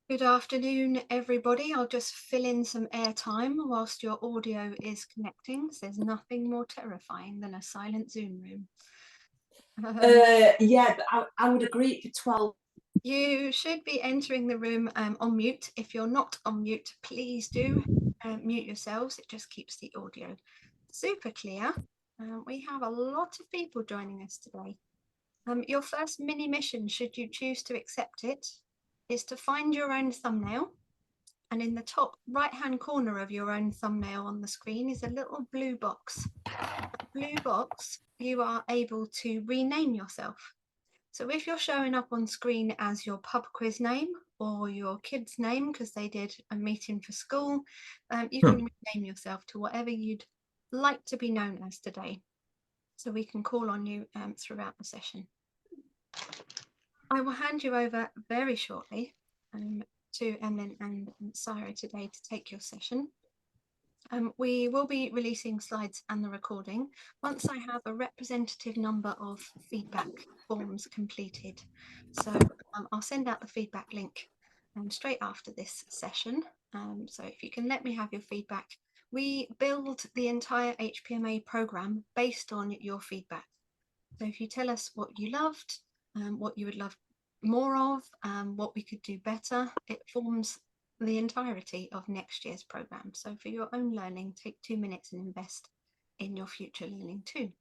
Good afternoon, everybody. I'll just fill in some airtime whilst your audio is connecting. So there's nothing more terrifying than a silent Zoom room. Yeah, but I would agree for 12. You should be entering the room on mute. If you're not on mute, please do mute yourselves. It just keeps the audio super clear. We have a lot of people joining us today. Your first mini mission, should you choose to accept it, is to find your own thumbnail. And in the top right-hand corner of your own thumbnail on the screen is a little blue box. That blue box, you are able to rename yourself. So if you're showing up on screen as your pub quiz name or your kid's name because they did a meeting for school, you can rename yourself to whatever you'd like to be known as today. So we can call on you throughout the session. I will hand you over very shortly to Emlyn and Sarah today to take your session. We will be releasing slides and the recording once I have a representative number of feedback forms completed. So I'll send out the feedback link straight after this session. So if you can let me have your feedback. We build the entire HPMA program based on your feedback. So if you tell us what you loved, what you would love more of, what we could do better, it forms the entirety of next year's program. So for your own learning, take 2 minutes and invest in your future learning too.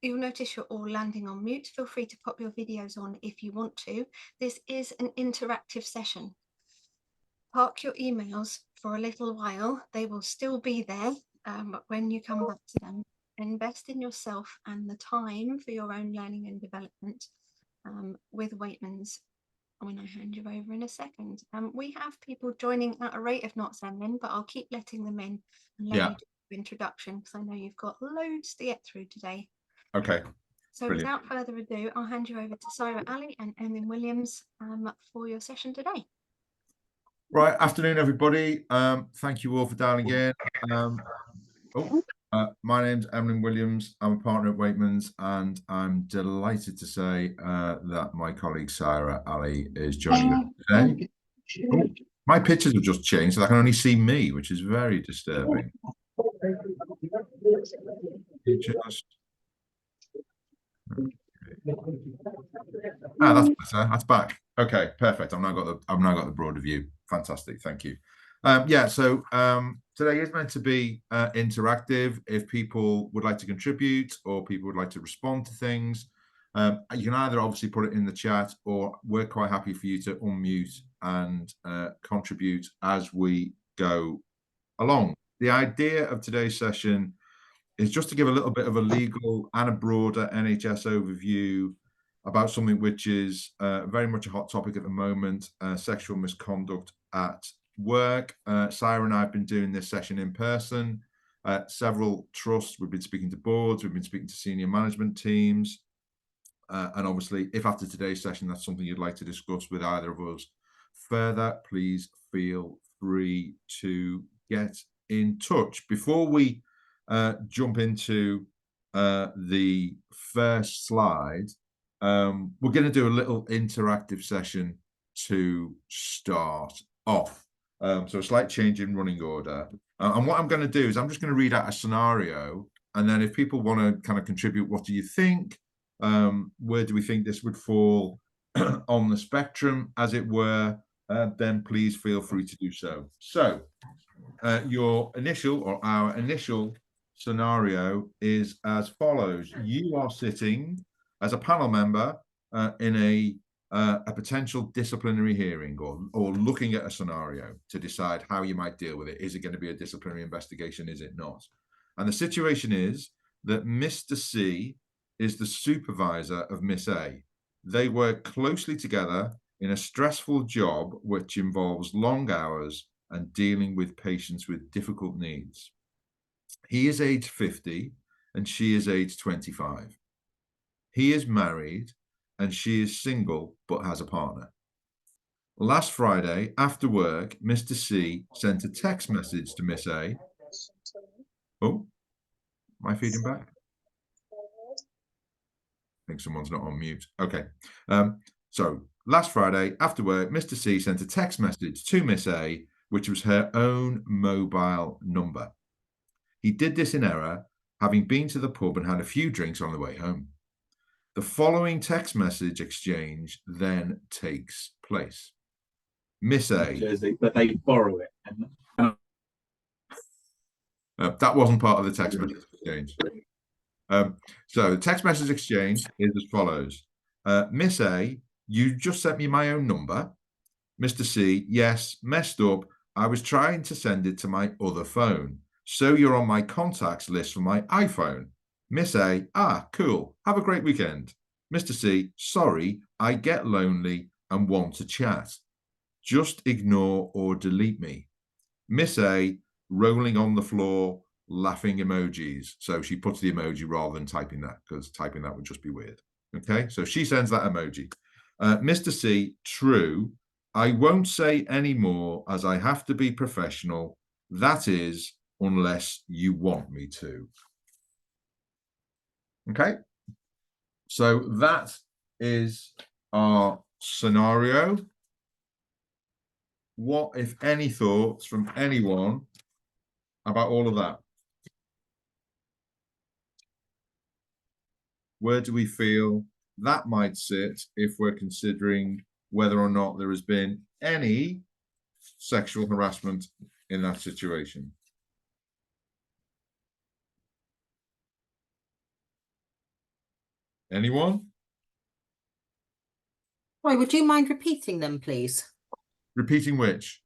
You'll notice you're all landing on mute. Feel free to pop your videos on if you want to. This is an interactive session. Park your emails for a little while. They will still be there when you come back to them. Invest in yourself and the time for your own learning and development with Waitman's when I hand you over in a second. We have people joining at a rate of knots, Emlyn, but I'll keep letting them in and let you do the introduction because I know you've got loads to get through today. Okay. So without further ado, I'll hand you over to Sarah Ali and Emlyn Williams for your session today. Right, afternoon, everybody. Thank you all for dialing in. My name's Emlyn Williams. I'm a partner at Waitman's, and I'm delighted to say that my colleague Sarah Ali is joining us today. My pictures have just changed, so I can only see me, which is very disturbing. That's better. That's back. Okay, perfect. I've now got the broader view. Fantastic. Thank you. So today is meant to be interactive. If people would like to contribute or people would like to respond to things, you can either obviously put it in the chat, or we're quite happy for you to unmute and contribute as we go along. The idea of today's session is just to give a little bit of a legal and a broader NHS overview about something which is very much a hot topic at the moment, sexual misconduct at work. Sarah and I have been doing this session in person at several trusts. We've been speaking to boards, we've been speaking to senior management teams. And obviously, if after today's session that's something you'd like to discuss with either of us further, please feel free to get in touch. Before we jump into the first slide, we're going to do a little interactive session to start off. So a slight change in running order. And what I'm going to do is I'm just going to read out a scenario, and then if people want to kind of contribute, what do you think? Where do we think this would fall on the spectrum, as it were? Then please feel free to do so. So our initial scenario is as follows. You are sitting as a panel member in a potential disciplinary hearing, or looking at a scenario to decide how you might deal with it. Is it going to be a disciplinary investigation? Is it not? And the situation is that Mr. C is the supervisor of Miss A. They work closely together in a stressful job which involves long hours and dealing with patients with difficult needs. He is age 50 and she is age 25. He is married and she is single but has a partner. Last Friday, after work, Mr. C sent a text message to Miss A. Oh, am I feeding back? I think someone's not on mute. Okay. So Last Friday, after work, Mr. C sent a text message to Miss A, which was her own mobile number. He did this in error, having been to the pub and had a few drinks on the way home. The following text message exchange then takes place. Miss A. Jersey, but they borrow it. That wasn't part of the text message exchange. So the text message exchange is as follows. Miss A, you just sent me my own number. Mr. C, yes, messed up. I was trying to send it to my other phone. So you're on my contacts list for my iPhone. Miss A, cool. Have a great weekend. Mr. C, sorry, I get lonely and want to chat. Just ignore or delete me. Miss A, rolling on the floor, laughing emojis. So she puts the emoji rather than typing that, because typing that would just be weird. Okay, so she sends that emoji. Mr. C, true. I won't say any more as I have to be professional. That is, unless you want me to. Okay, so that is our scenario. What, if any, thoughts from anyone about all of that? Where do we feel that might sit if we're considering whether or not there has been any sexual harassment in that situation? Anyone? Roy, would you mind repeating them, please? Repeating which?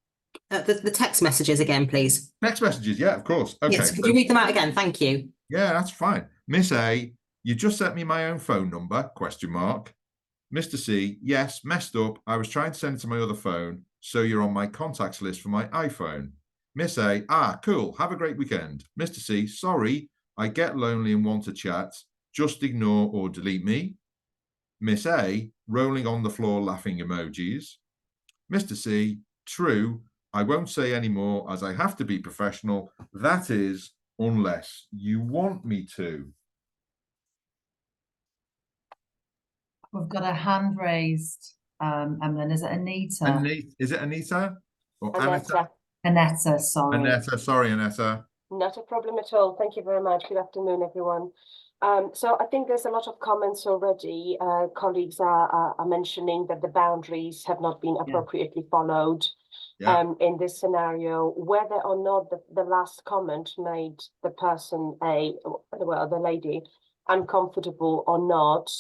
The text messages again, please. Text messages, yeah, of course. Okay. Yes, could you read them out again? Thank you. Yeah, that's fine. Miss A, you just sent me my own phone number, question mark. Mr. C, yes, messed up. I was trying to send it to my other phone, so you're on my contacts list for my iPhone. Miss A, cool. Have a great weekend. Mr. C, sorry, I get lonely and want to chat. Just ignore or delete me. Miss A, rolling on the floor, laughing emojis. Mr. C, true. I won't say any more as I have to be professional. That is, unless you want me to. We've got a hand raised, Emlyn. Is it Anita? Is it Anita? Or Aneta. Aneta, sorry. Aneta, sorry, Aneta. Not a problem at all. Thank you very much. Good afternoon, everyone. So I think there's a lot of comments already. Colleagues are mentioning that the boundaries have not been appropriately followed in this scenario. Whether or not the last comment made the person, the lady, uncomfortable or not,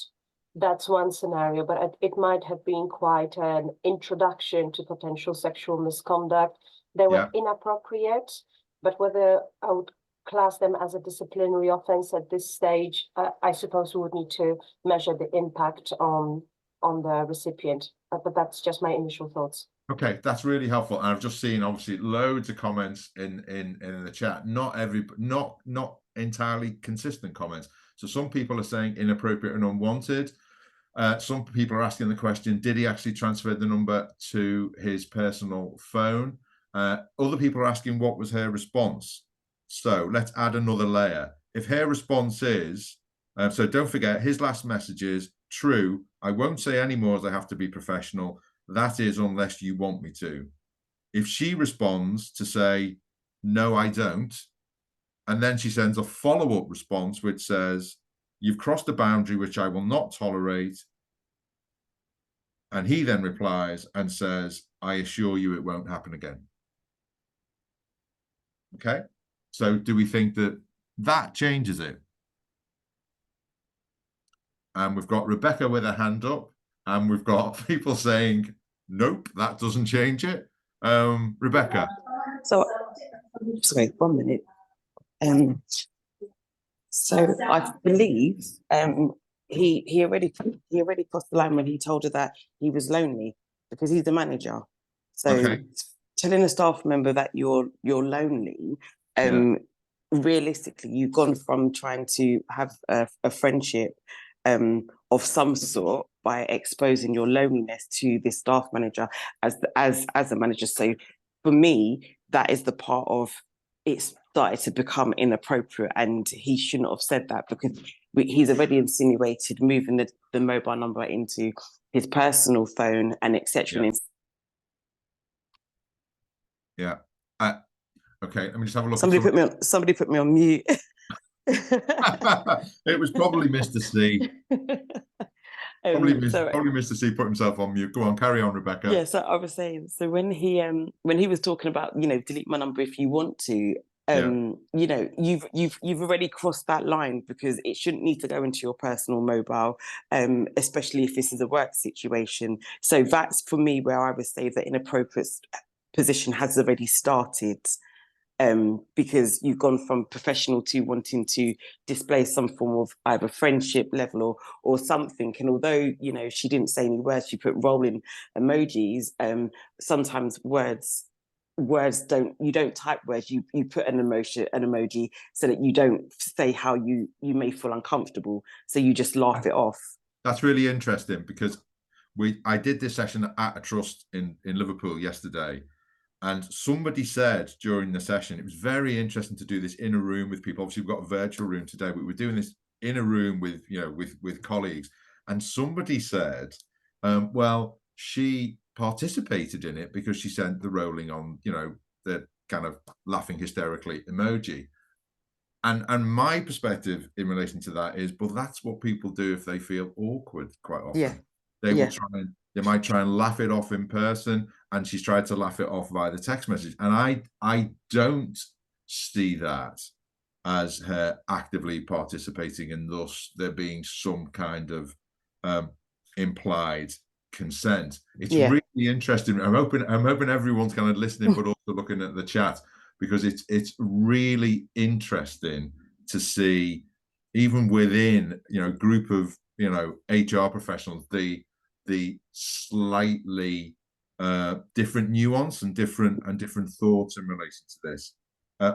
that's one scenario, but it might have been quite an introduction to potential sexual misconduct. They were inappropriate, but whether I would class them as a disciplinary offense at this stage, I suppose we would need to measure the impact on the recipient. But that's just my initial thoughts. Okay, that's really helpful. And I've just seen obviously loads of comments in the chat. Not entirely consistent comments. So some people are saying inappropriate and unwanted. Some people are asking the question, did he actually transfer the number to his personal phone? Other people are asking what was her response. So let's add another layer. If her response is, so don't forget, his last message is, true, I won't say any more as I have to be professional. That is, unless you want me to. If she responds to say, no, I don't, and then she sends a follow-up response which says, you've crossed a boundary which I will not tolerate. And he then replies and says, I assure you it won't happen again. Okay, so do we think that that changes it? And we've got Rebecca with her hand up, and we've got people saying, nope, that doesn't change it. Rebecca. So, sorry, 1 minute. So I believe he already crossed the line when he told her that he was lonely because he's the manager. So telling a staff member that you're lonely, realistically, you've gone from trying to have a friendship of some sort by exposing your loneliness to this staff manager as a manager. So for me, that is the part of it's started to become inappropriate, and he shouldn't have said that, because he's already insinuated moving the mobile number into his personal phone and etc. Yeah. Okay, let me just have a look. Somebody put me on mute. It was probably Mr. C. Probably Mr. C put himself on mute. Go on, carry on, Rebecca. Yeah, so I was saying, so when he was talking about, delete my number if you want to, you've already crossed that line, because it shouldn't need to go into your personal mobile, especially if this is a work situation. So that's for me where I would say that inappropriate position has already started. Because you've gone from professional to wanting to display some form of either friendship level or something. And although, she didn't say any words, she put rolling emojis. Sometimes you don't type words, you put an emoji so that you don't say how you may feel uncomfortable. So you just laugh it off. That's really interesting, because I did this session at a trust in Liverpool yesterday. And somebody said during the session, it was very interesting to do this in a room with people. Obviously, we've got a virtual room today, but we're doing this in a room with, with colleagues. And somebody said, well, she participated in it because she sent the rolling on, the kind of laughing hysterically emoji. And my perspective in relation to that is, but that's what people do if they feel awkward quite often. Yeah. They might try and laugh it off in person, and she's tried to laugh it off via the text message. And I don't see that as her actively participating, and thus there being some kind of implied consent. It's really interesting. I'm hoping everyone's kind of listening, but also looking at the chat, because it's really interesting to see, even within group of HR professionals, the slightly different nuance and different thoughts in relation to this.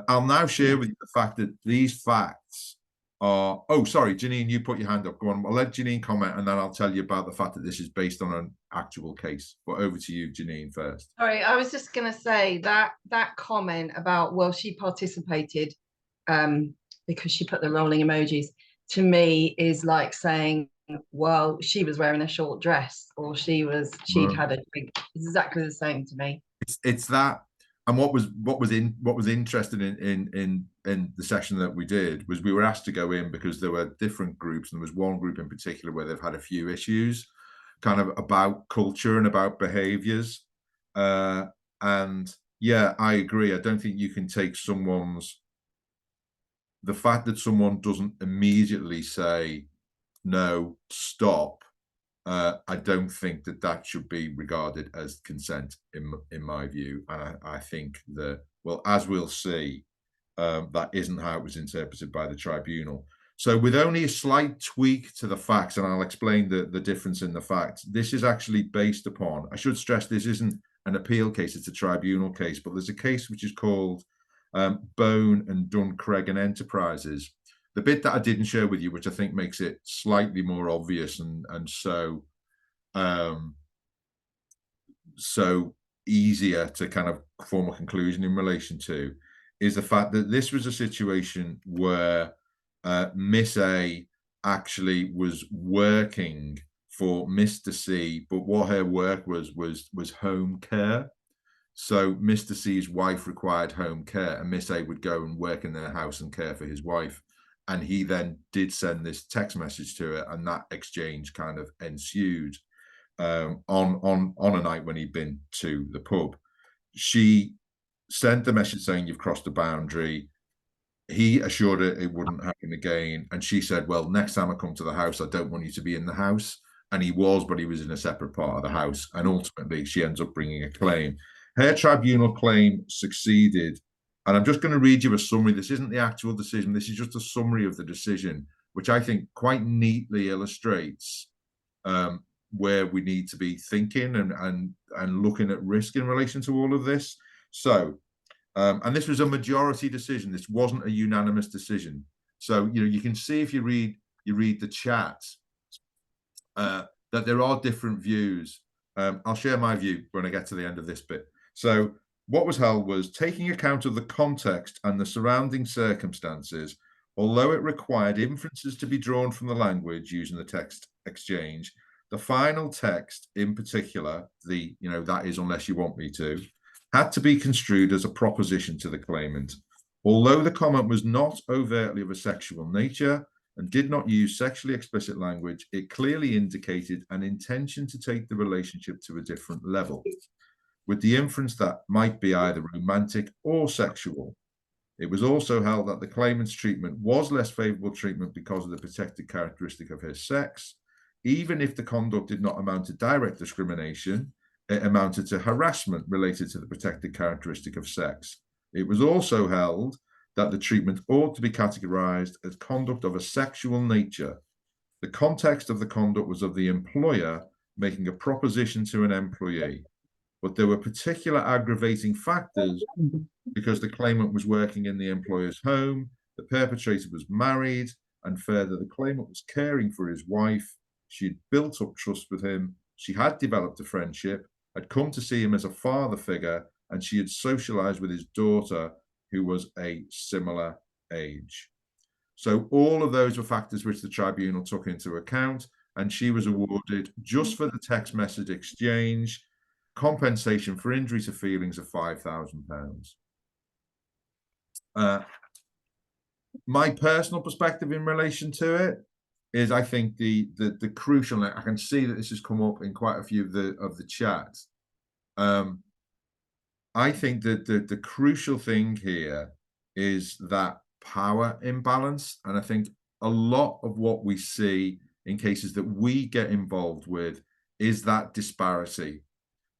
I'll now share with you the fact that these facts are. Oh, sorry, Janine, you put your hand up. Go on. I'll let Janine comment, and then I'll tell you about the fact that this is based on an actual case. But over to you, Janine, first. Sorry, I was just going to say that comment about, well, she participated because she put the rolling emojis, to me is like saying, well, she was wearing a short dress, or she'd had a drink. It's exactly the same to me. It's that. And what was interesting in the session that we did was we were asked to go in because there were different groups, and there was one group in particular where they've had a few issues kind of about culture and about behaviors. And yeah, I agree. I don't think you can take the fact that someone doesn't immediately say, no, stop. I don't think that should be regarded as consent in my view. And I think that, well, as we'll see, that isn't how it was interpreted by the tribunal. So with only a slight tweak to the facts, and I'll explain the difference in the facts, this is actually based upon, I should stress this isn't an appeal case, it's a tribunal case, but there's a case which is called Bone and Duncreggan Enterprises. The bit that I didn't share with you, which I think makes it slightly more obvious and so easier to kind of form a conclusion in relation to, is the fact that this was a situation where Miss A actually was working for Mr. C, but what her work was home care. So Mr. C's wife required home care, and Miss A would go and work in their house and care for his wife. And he then did send this text message to her, and that exchange kind of ensued on a night when he'd been to the pub. She sent the message saying, you've crossed the boundary. He assured her it wouldn't happen again. And she said, well, next time I come to the house, I don't want you to be in the house. And he was, but he was in a separate part of the house. And ultimately, she ends up bringing a claim. Her tribunal claim succeeded. And I'm just going to read you a summary. This isn't the actual decision. This is just a summary of the decision, which I think quite neatly illustrates where we need to be thinking and looking at risk in relation to all of this. So, and this was a majority decision. This wasn't a unanimous decision. So, you can see if you read the chat that there are different views. I'll share my view when I get to the end of this bit. So what was held was taking account of the context and the surrounding circumstances, although it required inferences to be drawn from the language using the text exchange, the final text in particular, the, that is unless you want me to, had to be construed as a proposition to the claimant. Although the comment was not overtly of a sexual nature and did not use sexually explicit language, it clearly indicated an intention to take the relationship to a different level, with the inference that might be either romantic or sexual. It was also held that the claimant's treatment was less favorable treatment because of the protected characteristic of his sex. Even if the conduct did not amount to direct discrimination, it amounted to harassment related to the protected characteristic of sex. It was also held that the treatment ought to be categorized as conduct of a sexual nature. The context of the conduct was of the employer making a proposition to an employee, but there were particular aggravating factors because the claimant was working in the employer's home, the perpetrator was married, and further, the claimant was caring for his wife. She'd built up trust with him. She had developed a friendship, had come to see him as a father figure, and she had socialized with his daughter, who was a similar age. So all of those were factors which the tribunal took into account, and she was awarded, just for the text message exchange, compensation for injury to feelings of £5,000. My personal perspective in relation to it is, I think the crucial, I can see that this has come up in quite a few of the chats. I think that the crucial thing here is that power imbalance, and I think a lot of what we see in cases that we get involved with is that disparity.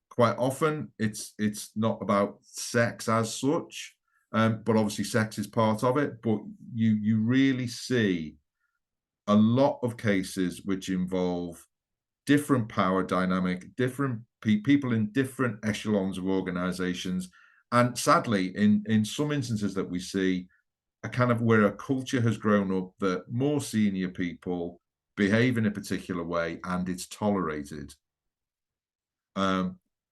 Quite often, it's not about sex as such, but obviously sex is part of it. But you really see a lot of cases which involve different power dynamic, different people in different echelons of organizations, and sadly, in some instances that we see, a kind of where a culture has grown up that more senior people behave in a particular way and it's tolerated.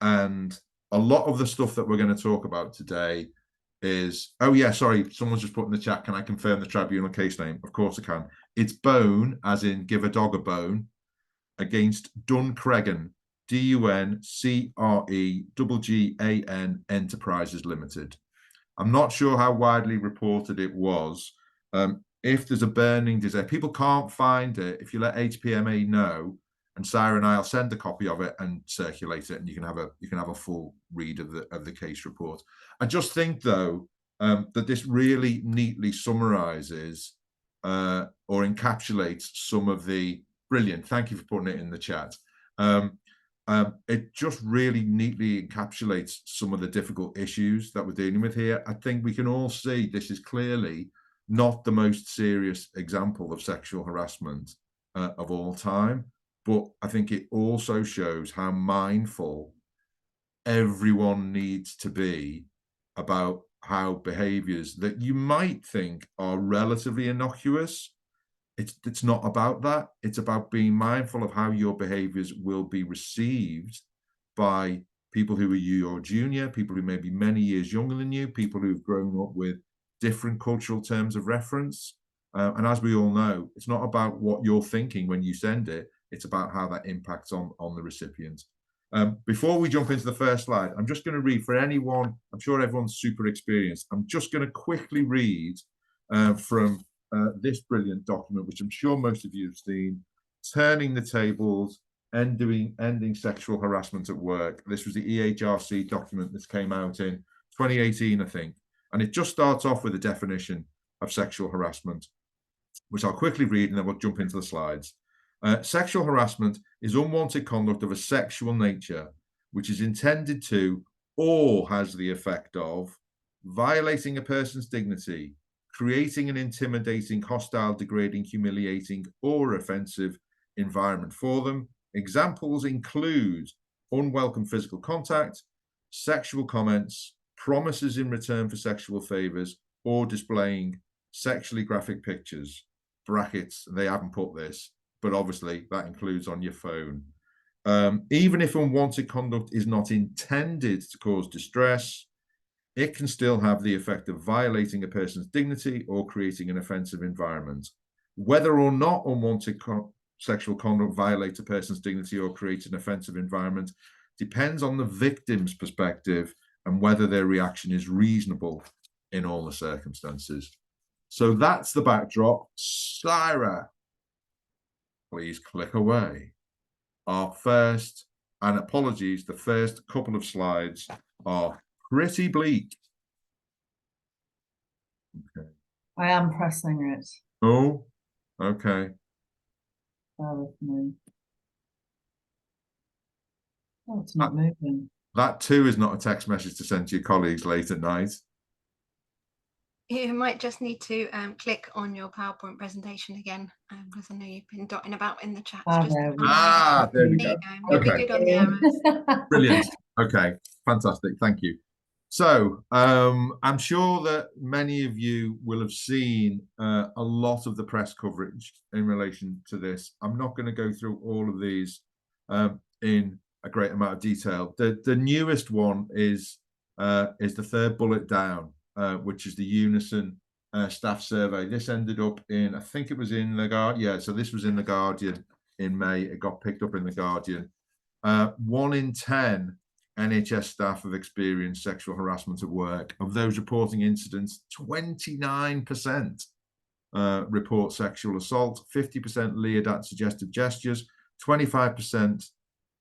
And a lot of the stuff that we're going to talk about today is, oh yeah, sorry, someone's just put in the chat, can I confirm the tribunal case name? Of course I can. It's Bone, as in give a dog a bone, against Duncregan, Duncregan Enterprises Limited. I'm not sure how widely reported it was. If there's a burning desire, people can't find it. If you let HPMA know, and Sarah and I'll send a copy of it and circulate it, and you can have a full read of the case report. I just think though that this really neatly summarizes or encapsulates some of the brilliant. Thank you for putting it in the chat. It just really neatly encapsulates some of the difficult issues that we're dealing with here. I think we can all see this is clearly not the most serious example of sexual harassment of all time. But I think it also shows how mindful everyone needs to be about how behaviors that you might think are relatively innocuous, it's not about that. It's about being mindful of how your behaviors will be received by people who are your junior, people who may be many years younger than you, people who've grown up with different cultural terms of reference. And as we all know, it's not about what you're thinking when you send it. It's about how that impacts on the recipient. Before we jump into the first slide, I'm just going to read for anyone, I'm sure everyone's super experienced. I'm just going to quickly read from this brilliant document, which I'm sure most of you have seen, Turning the Tables, Ending Sexual Harassment at Work. This was the EHRC document that came out in 2018, I think. And it just starts off with a definition of sexual harassment, which I'll quickly read and then we'll jump into the slides. Sexual harassment is unwanted conduct of a sexual nature, which is intended to or has the effect of violating a person's dignity, creating an intimidating, hostile, degrading, humiliating, or offensive environment for them. Examples include unwelcome physical contact, sexual comments, promises in return for sexual favors, or displaying sexually graphic pictures. Brackets, they haven't put this, but obviously that includes on your phone. Even if unwanted conduct is not intended to cause distress, it can still have the effect of violating a person's dignity or creating an offensive environment. Whether or not unwanted sexual conduct violates a person's dignity or creates an offensive environment depends on the victim's perspective and whether their reaction is reasonable in all the circumstances. So that's the backdrop. Sarah, please click away. Our first, and apologies, the first couple of slides are pretty bleak. Okay. I am pressing it. Oh, okay. Bear with me. Oh, it's not moving. That too is not a text message to send to your colleagues late at night. You might just need to click on your PowerPoint presentation again, because I know you've been dotting about in the chat. There we There we There you go. go. You'll be Okay. good on the arrows. Brilliant. Okay, fantastic. Thank you. So I'm sure that many of you will have seen a lot of the press coverage in relation to this. I'm not going to go through all of these in a great amount of detail. The newest one is the third bullet down, which is the Unison staff survey. This ended up in, I think it was in the Guardian. Yeah, so this was in the Guardian in May. It got picked up in the Guardian. 1 in 10 NHS staff have experienced sexual harassment at work. Of those reporting incidents, 29% report sexual assault, 50% leered at suggestive gestures, 25%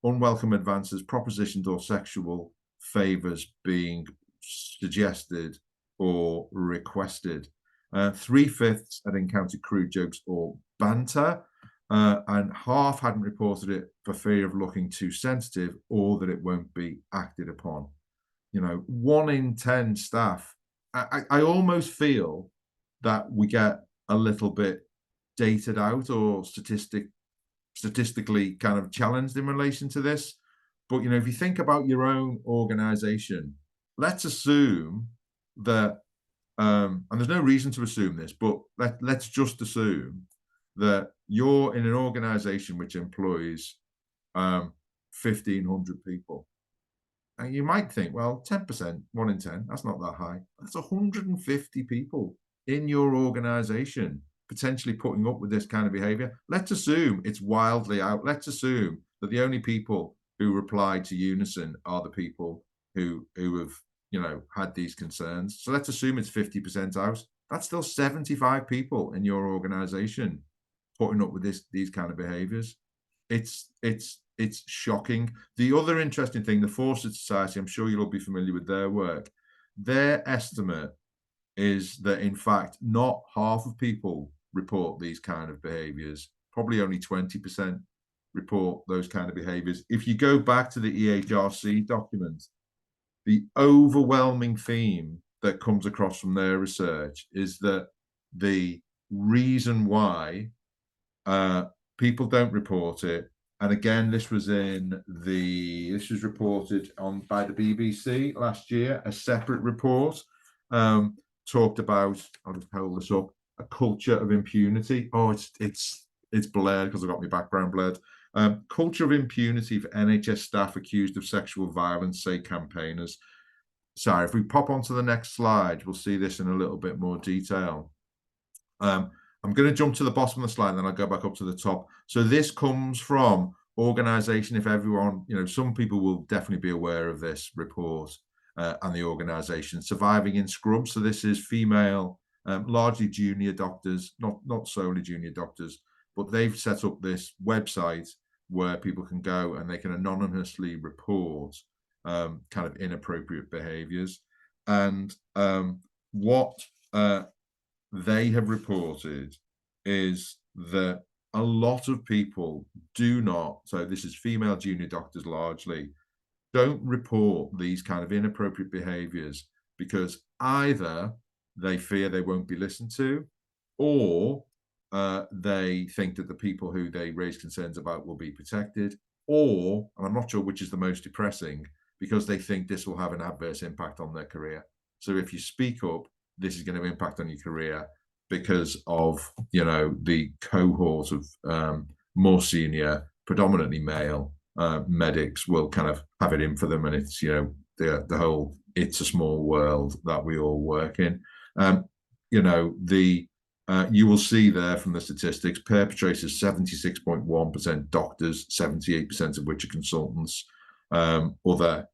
unwelcome advances, propositioned or sexual favours being suggested or requested. 3/5 had encountered crude jokes or banter. And half hadn't reported it for fear of looking too sensitive or that it won't be acted upon. You know, 1 in 10 staff. I almost feel that we get a little bit dated out or statistically kind of challenged in relation to this. But, you know, if you think about your own organization, let's assume that, and there's no reason to assume this, but let's just assume that you're in an organization which employs 1,500 people. And you might think, well, 10%, 1 in 10, that's not that high. That's 150 people in your organization potentially putting up with this kind of behavior. Let's assume it's wildly out. Let's assume that the only people who replied to Unison are the people who have, you know, had these concerns. So let's assume it's 50% out. That's still 75 people in your organization putting up with these kind of behaviors. It's shocking. The other interesting thing, the Fawcett Society, I'm sure you'll all be familiar with their work. Their estimate is that, in fact, not half of people report these kind of behaviors. Probably only 20% report those kind of behaviors. If you go back to the EHRC document, the overwhelming theme that comes across from their research is that the reason why people don't report it, and again, this was reported on by the BBC last year, a separate report talked about, I'll just hold this up, a culture of impunity. Oh, it's blurred because I've got my background blurred. Culture of impunity for NHS staff accused of sexual violence, say campaigners. Sorry, if we pop onto the next slide, we'll see this in a little bit more detail. I'm going to jump to the bottom of the slide and then I'll go back up to the top. So this comes from organisation. If everyone, you know, some people will definitely be aware of this report and the organisation Surviving in Scrubs. So this is female, largely junior doctors, not solely junior doctors, but they've set up this website where people can go and they can anonymously report kind of inappropriate behaviours. And what they have reported is that a lot of people do not, so this is female junior doctors largely, don't report these kind of inappropriate behaviours because either they fear they won't be listened to, or they think that the people who they raise concerns about will be protected, or, and I'm not sure which is the most depressing, because they think this will have an adverse impact on their career. So if you speak up, this is going to impact on your career because of, you know, the cohort of more senior, predominantly male medics will kind of have it in for them, and it's, you know, the whole it's a small world that we all work in. You know, you will see there from the statistics, perpetrators 76.1% doctors, 78% of which are consultants. Other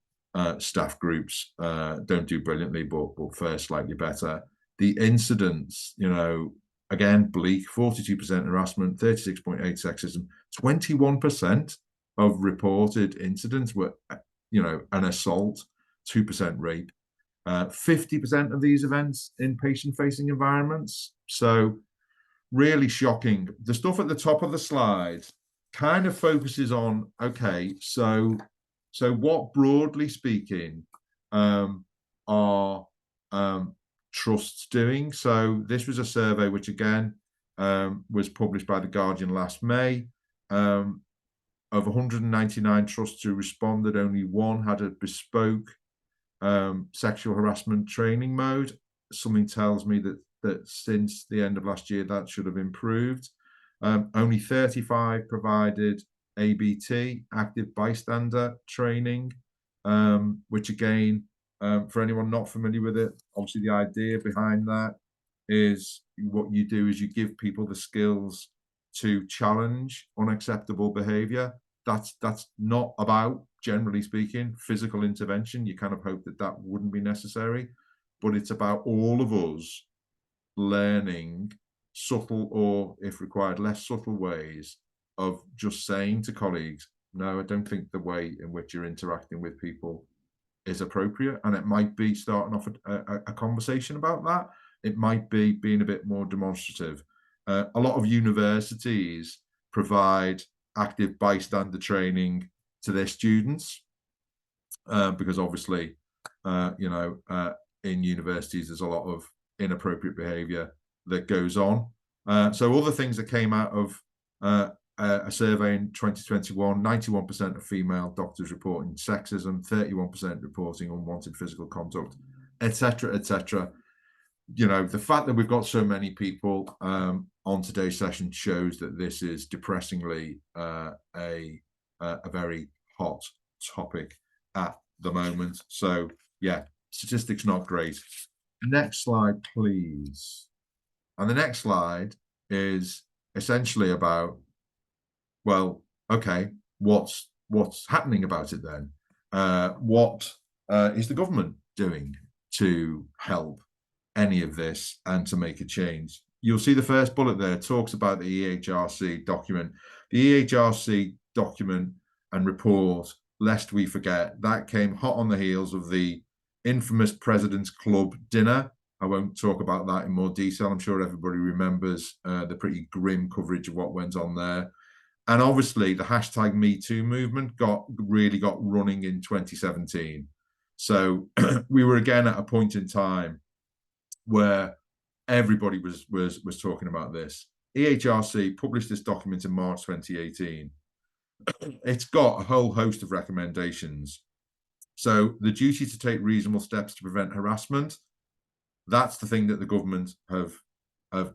staff groups don't do brilliantly, but fare slightly better. The incidents, you know, again, bleak, 42% harassment, 36.8% sexism, 21% of reported incidents were, you know, an assault, 2% rape. 50% of these events in patient-facing environments. So really shocking. The stuff at the top of the slide kind of focuses on, okay, so what, broadly speaking, are trusts doing? So this was a survey which, again, was published by The Guardian last May. Of 199 trusts who responded, only one had a bespoke sexual harassment training mode. Something tells me that since the end of last year, that should have improved. Only 35 provided ABT, active bystander training, which again, for anyone not familiar with it, obviously the idea behind that is what you do is you give people the skills to challenge unacceptable behavior. That's not about, generally speaking, physical intervention. You kind of hope that that wouldn't be necessary, but it's about all of us learning subtle, or if required, less subtle ways of just saying to colleagues, no, I don't think the way in which you're interacting with people is appropriate. And it might be starting off a conversation about that. It might be being a bit more demonstrative. A lot of universities provide active bystander training to their students because obviously, you know, in universities, there's a lot of inappropriate behavior that goes on. So other things that came out of a survey in 2021, 91% of female doctors reporting sexism, 31% reporting unwanted physical contact, etc., etc. You know, the fact that we've got so many people on today's session shows that this is depressingly a very hot topic at the moment. So yeah, statistics not great. Next slide, please. And the next slide is essentially about, well, okay, what's happening about it then? What is the government doing to help any of this and to make a change? You'll see the first bullet there talks about the EHRC document. The EHRC document and report, lest we forget, that came hot on the heels of the infamous President's Club dinner. I won't talk about that in more detail. I'm sure everybody remembers the pretty grim coverage of what went on there. And obviously the hashtag Me Too movement really got running in 2017. So we were again at a point in time where everybody was talking about this. EHRC published this document in March 2018. It's got a whole host of recommendations. So the duty to take reasonable steps to prevent harassment, that's the thing that the government have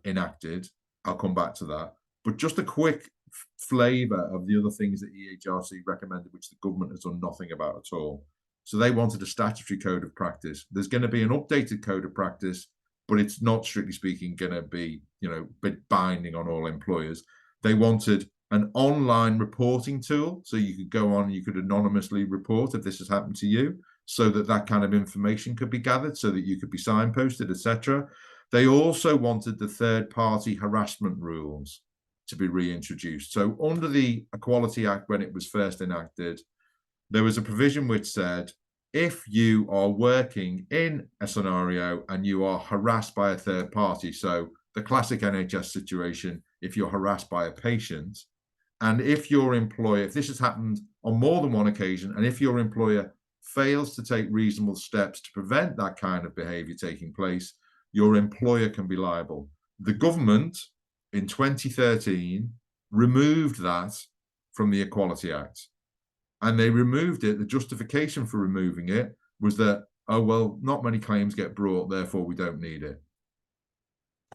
enacted. I'll come back to that. But just a quick flavour of the other things that EHRC recommended, which the government has done nothing about at all. So they wanted a statutory code of practice. There's going to be an updated code of practice, but it's not, strictly speaking, going to be, you know, binding on all employers. They wanted an online reporting tool, so you could go on and you could anonymously report if this has happened to you, so that that kind of information could be gathered, so that you could be signposted, etc. They also wanted the third-party harassment rules to be reintroduced. So under the Equality Act, when it was first enacted, there was a provision which said, if you are working in a scenario and you are harassed by a third party, so the classic NHS situation, if you're harassed by a patient, and if your employer, if this has happened on more than one occasion, and if your employer fails to take reasonable steps to prevent that kind of behavior taking place, your employer can be liable. The government in 2013 removed that from the Equality Act. And they removed it. The justification for removing it was that, oh, well, not many claims get brought, therefore we don't need it.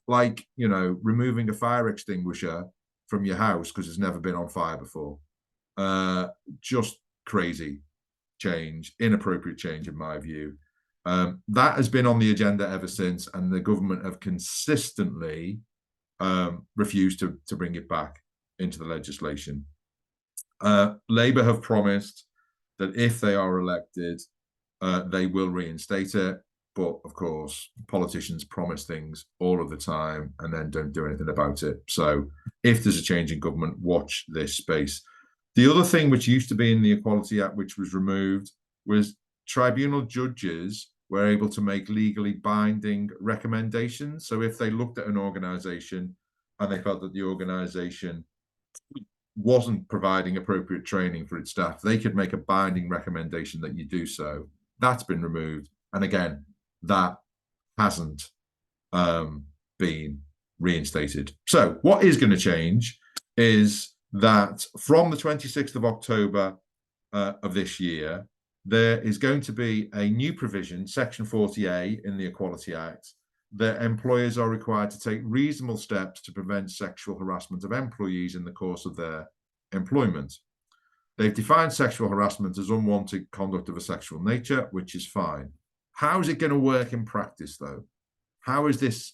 Like, you know, removing a fire extinguisher from your house because it's never been on fire before. Just crazy change, inappropriate change in my view. That has been on the agenda ever since, and the government have consistently refused to bring it back into the legislation. Labour have promised that if they are elected, they will reinstate it. But of course, politicians promise things all of the time and then don't do anything about it. So if there's a change in government, watch this space. The other thing which used to be in the Equality Act, which was removed, was tribunal judges were able to make legally binding recommendations. So if they looked at an organisation and they felt that the organisation wasn't providing appropriate training for its staff, they could make a binding recommendation that you do so. That's been removed. And again, that hasn't been reinstated. So what is going to change is that from the 26th of October of this year, there is going to be a new provision, Section 40A in the Equality Act, that employers are required to take reasonable steps to prevent sexual harassment of employees in the course of their employment. They've defined sexual harassment as unwanted conduct of a sexual nature, which is fine. How is it going to work in practice, though? How is this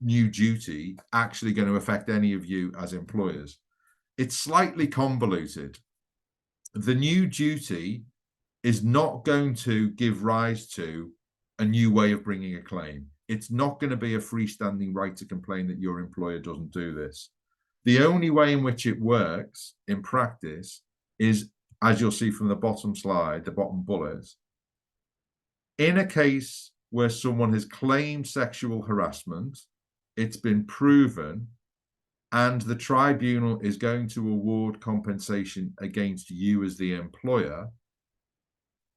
new duty actually going to affect any of you as employers? It's slightly convoluted. The new duty is not going to give rise to a new way of bringing a claim. It's not going to be a freestanding right to complain that your employer doesn't do this. The only way in which it works in practice is, as you'll see from the bottom slide, the bottom bullet, in a case where someone has claimed sexual harassment, it's been proven, and the tribunal is going to award compensation against you as the employer,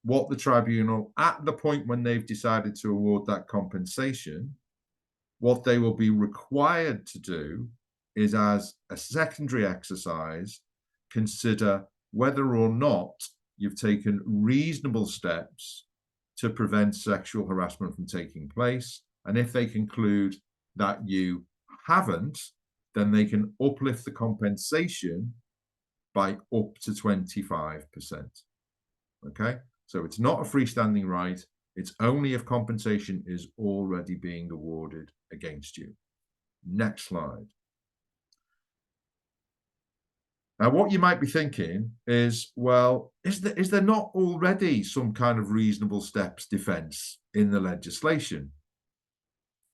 what the tribunal, at the point when they've decided to award that compensation, what they will be required to do is, as a secondary exercise, consider whether or not you've taken reasonable steps to prevent sexual harassment from taking place. And if they conclude that you haven't, then they can uplift the compensation by up to 25%. Okay? So it's not a freestanding right. It's only if compensation is already being awarded against you. Next slide. Now, what you might be thinking is, well, is there not already some kind of reasonable steps defence in the legislation?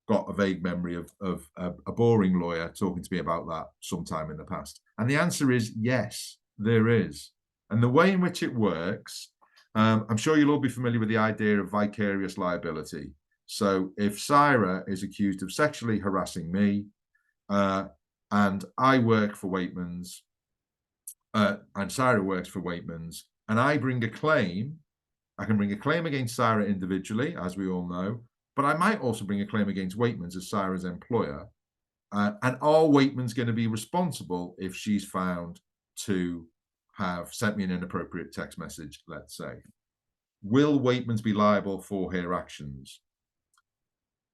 Got a vague memory of a boring lawyer talking to me about that sometime in the past. And the answer is yes, there is. And the way in which it works, I'm sure you'll all be familiar with the idea of vicarious liability. So if Syra is accused of sexually harassing me, and I work for Waitmans, and Syra works for Waitmans, and I bring a claim, I can bring a claim against Syra individually, as we all know, but I might also bring a claim against Waitmans as Syra's employer. And are Waitmans going to be responsible if she's found to have sent me an inappropriate text message, let's say? Will Waitmans be liable for her actions?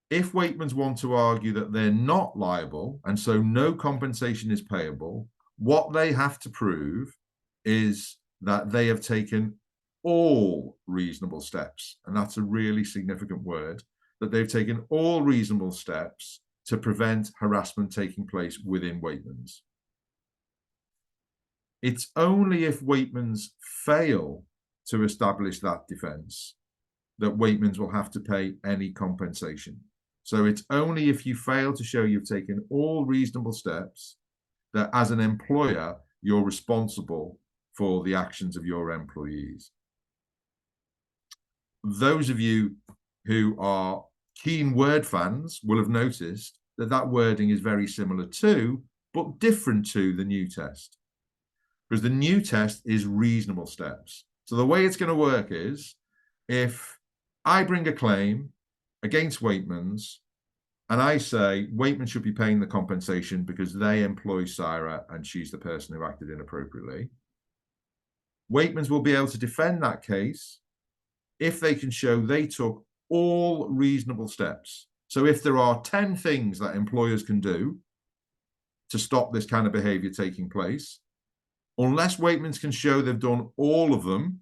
If Waitmans want to argue that they're not liable, and so no compensation is payable, what they have to prove is that they have taken all reasonable steps, and that's a really significant word, that they've taken all reasonable steps to prevent harassment taking place within Waitmans. It's only if Waitmans fail to establish that defence that Waitmans will have to pay any compensation. So it's only if you fail to show you've taken all reasonable steps that as an employer, you're responsible for the actions of your employees. Those of you who are keen word fans will have noticed that that wording is very similar to, but different to, the new test. Because the new test is reasonable steps. So the way it's going to work is, if I bring a claim against Waitmans and I say Waitmans should be paying the compensation because they employ Syra and she's the person who acted inappropriately, Waitmans will be able to defend that case if they can show they took all reasonable steps. So if there are 10 things that employers can do to stop this kind of behavior taking place, unless Waitmans can show they've done all of them,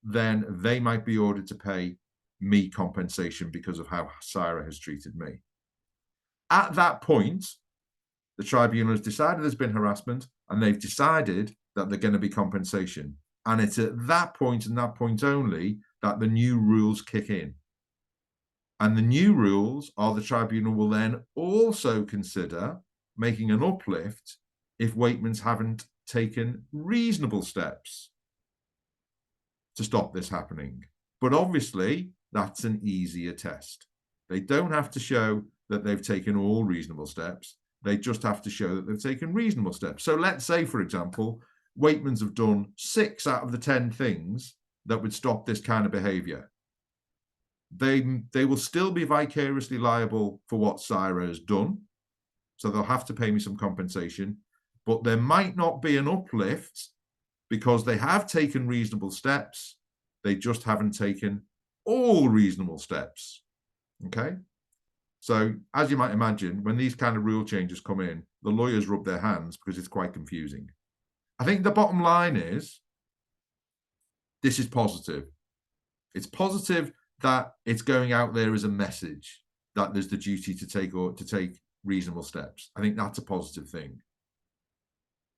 then they might be ordered to pay me compensation because of how Sarah has treated me. At that point, the tribunal has decided there's been harassment, and they've decided that they're going to be compensation. And it's at that point and that point only that the new rules kick in. And the new rules are the tribunal will then also consider making an uplift if Waitmans haven't taken reasonable steps to stop this happening. But obviously, that's an easier test. They don't have to show that they've taken all reasonable steps. They just have to show that they've taken reasonable steps. So let's say, for example, Waitmans have done 6 out of the 10 things that would stop this kind of behaviour. They will still be vicariously liable for what Sarah has done. So they'll have to pay me some compensation. But there might not be an uplift because they have taken reasonable steps. They just haven't taken all reasonable steps. Okay? So as you might imagine, when these kind of rule changes come in, the lawyers rub their hands because it's quite confusing. I think the bottom line is, this is positive. It's positive that it's going out there as a message that there's the duty to take reasonable steps. I think that's a positive thing.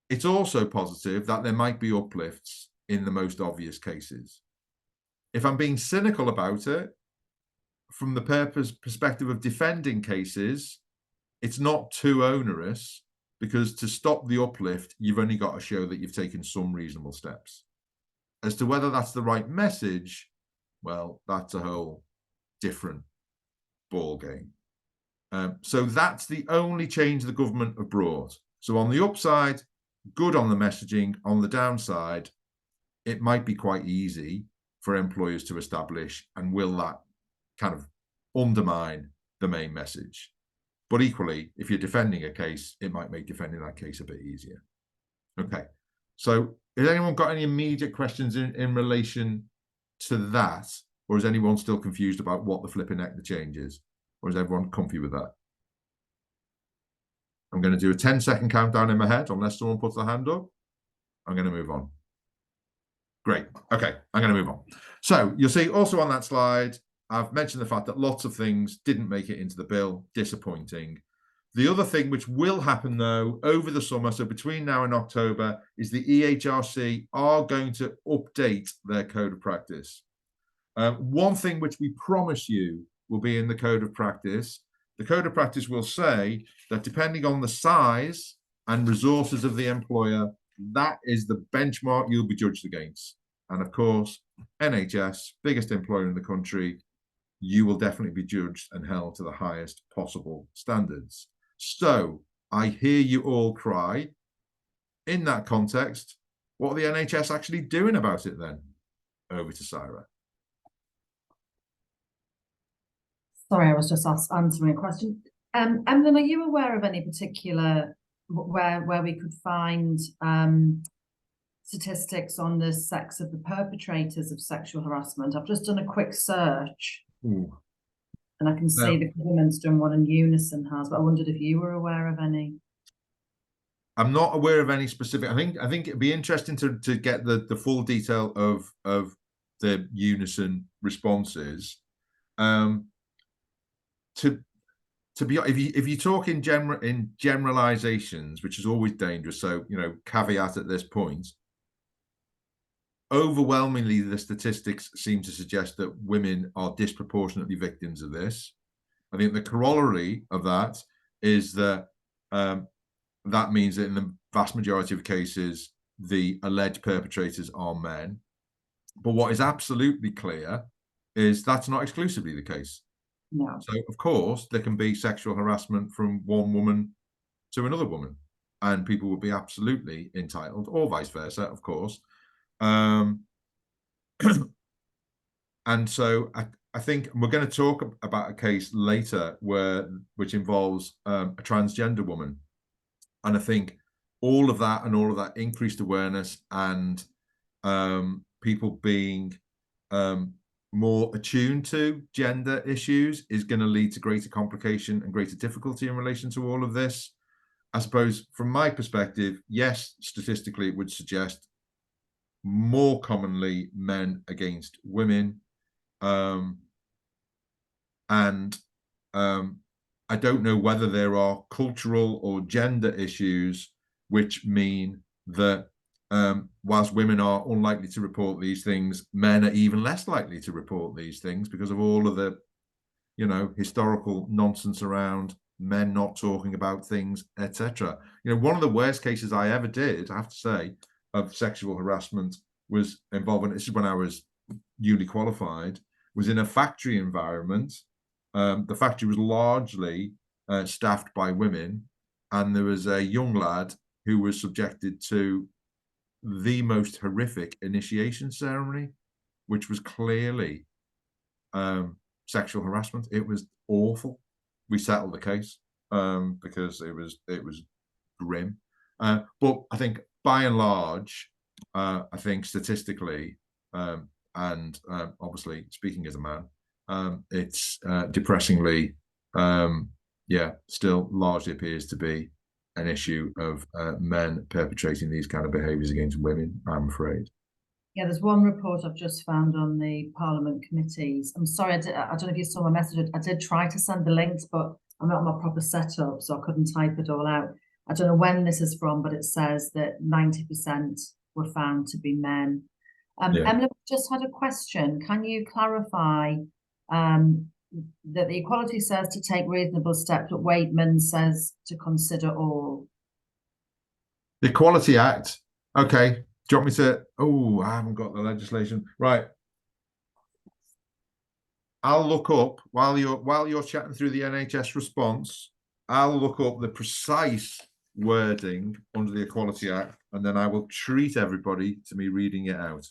It's also positive that there might be uplifts in the most obvious cases. If I'm being cynical about it, from the perspective of defending cases, it's not too onerous, because to stop the uplift, you've only got to show that you've taken some reasonable steps. As to whether that's the right message, well, that's a whole different ball game. So that's the only change the government have brought. So on the upside, good on the messaging. On the downside, it might be quite easy for employers to establish, and will that kind of undermine the main message. But equally, if you're defending a case, it might make defending that case a bit easier. Okay, so has anyone got any immediate questions in relation to that? Or is anyone still confused about what the flipping heck the change is? Or is everyone comfy with that? I'm going to do a 10-second countdown in my head, unless someone puts their hand up. I'm going to move on. Great. Okay, I'm going to move on. So you'll see also on that slide, I've mentioned the fact that lots of things didn't make it into the bill. Disappointing. The other thing which will happen, though, over the summer, so between now and October, is the EHRC are going to update their code of practice. One thing which we promise you will be in the code of practice, the code of practice will say that depending on the size and resources of the employer, that is the benchmark you'll be judged against. And of course, NHS, biggest employer in the country, you will definitely be judged and held to the highest possible standards. So I hear you all cry. In that context, what are the NHS actually doing about it then? Over to Sarah. Sorry, I was just answering a question. Emlyn, are you aware of any particular where we could find statistics on the sex of the perpetrators of sexual harassment? I've just done a quick search. Ooh. And I can see the government's done one and Unison has, but I wondered if you were aware of any. I'm not aware of any specific. I think it'd be interesting to get the full detail of the Unison responses. To be, if you talk in generalizations, which is always dangerous, so caveat at this point. Overwhelmingly, the statistics seem to suggest that women are disproportionately victims of this. I think the corollary of that is that that means that in the vast majority of cases, the alleged perpetrators are men. But what is absolutely clear is that's not exclusively the case. No. So, of course, there can be sexual harassment from one woman to another woman, and people would be absolutely entitled, or vice versa, of course. And so I think we're going to talk about a case later which involves a transgender woman. And I think all of that increased awareness and people being more attuned to gender issues is going to lead to greater complication and greater difficulty in relation to all of this. I suppose from my perspective, yes, statistically, it would suggest more commonly men against women. And I don't know whether there are cultural or gender issues which mean that whilst women are unlikely to report these things, men are even less likely to report these things because of all of the, you know, historical nonsense around men not talking about things, etc. You know, one of the worst cases I ever did, I have to say, of sexual harassment was involving, this is when I was newly qualified, was in a factory environment. The factory was largely staffed by women, and there was a young lad who was subjected to the most horrific initiation ceremony, which was clearly sexual harassment. It was awful. We settled the case because it was grim. But I think by and large, I think statistically, and obviously speaking as a man, it's depressingly, yeah, still largely appears to be an issue of men perpetrating these kind of behaviours against women, I'm afraid. Yeah, there's one report I've just found on the Parliament committees. I'm sorry, I don't know if you saw my message. I did try to send the links, but I'm not on my proper setup, so I couldn't type it all out. I don't know when this is from, but it says that 90% were found to be men. Emily just had a question. Can you clarify that the equality says to take reasonable steps, but Waitman says to consider all? The Equality Act. Okay. Do you want me to? Oh, I haven't got the legislation. Right. I'll look up while you're chatting through the NHS response. I'll look up the precise wording under the Equality Act, and then I will treat everybody to me reading it out.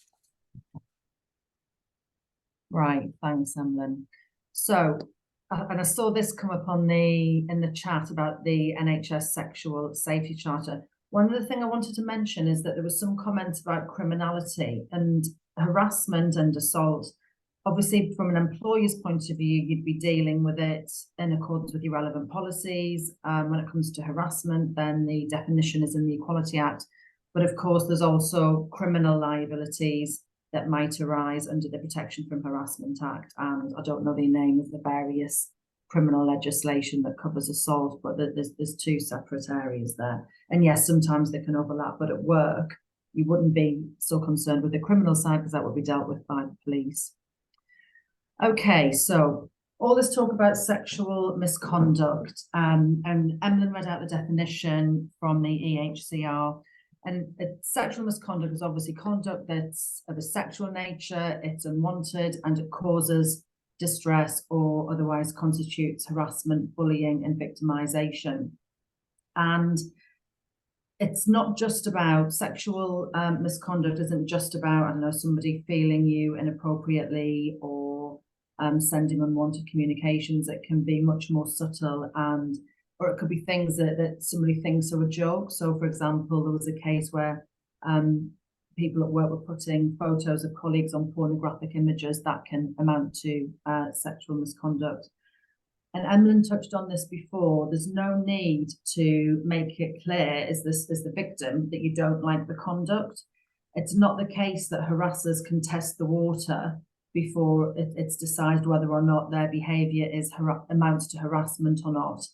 Right, thanks, Emlyn. So, and I saw this come up on in the chat about the NHS Sexual Safety Charter. One other thing I wanted to mention is that there was some comments about criminality and harassment and assault. Obviously, from an employer's point of view, you'd be dealing with it in accordance with your relevant policies. When it comes to harassment, then the definition is in the Equality Act. But of course, there's also criminal liabilities that might arise under the Protection from Harassment Act. And I don't know the name of the various criminal legislation that covers assault, but there's two separate areas there. And yes, sometimes they can overlap, but at work, you wouldn't be so concerned with the criminal side because that would be dealt with by the police. Okay, so all this talk about sexual misconduct, and Emlyn read out the definition from the EHCR. And sexual misconduct is obviously conduct that's of a sexual nature, it's unwanted, and it causes distress or otherwise constitutes harassment, bullying, and victimization. And it's not just about sexual misconduct, isn't just about, I don't know, somebody feeling you inappropriately or sending unwanted communications. It can be much more subtle, and or it could be things that somebody thinks are a joke. So, for example, there was a case where people at work were putting photos of colleagues on pornographic images that can amount to sexual misconduct. And Emlyn touched on this before. There's no need to make it clear as the victim that you don't like the conduct. It's not the case that harassers can test the water before it's decided whether or not their behaviour amounts to harassment or not.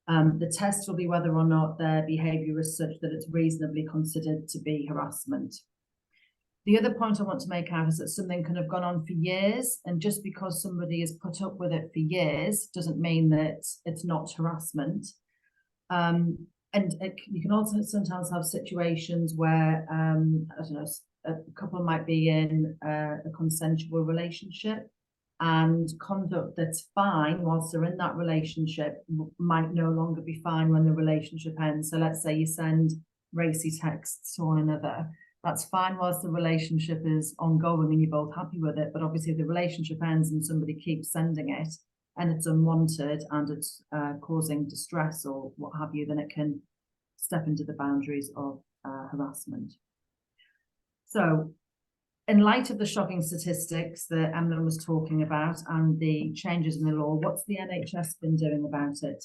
The test will be whether or not their behaviour is such that it's reasonably considered to be harassment. The other point I want to make out is that something can have gone on for years, and just because somebody has put up with it for years doesn't mean that it's not harassment. You can also sometimes have situations where, I don't know, a couple might be in a consensual relationship, and conduct that's fine whilst they're in that relationship might no longer be fine when the relationship ends. So let's say you send racy texts to one another. That's fine whilst the relationship is ongoing and you're both happy with it. But obviously if the relationship ends and somebody keeps sending it and it's unwanted and it's causing distress or what have you, then it can step into the boundaries of harassment. So in light of the shocking statistics that Emlyn was talking about and the changes in the law, what's the NHS been doing about it?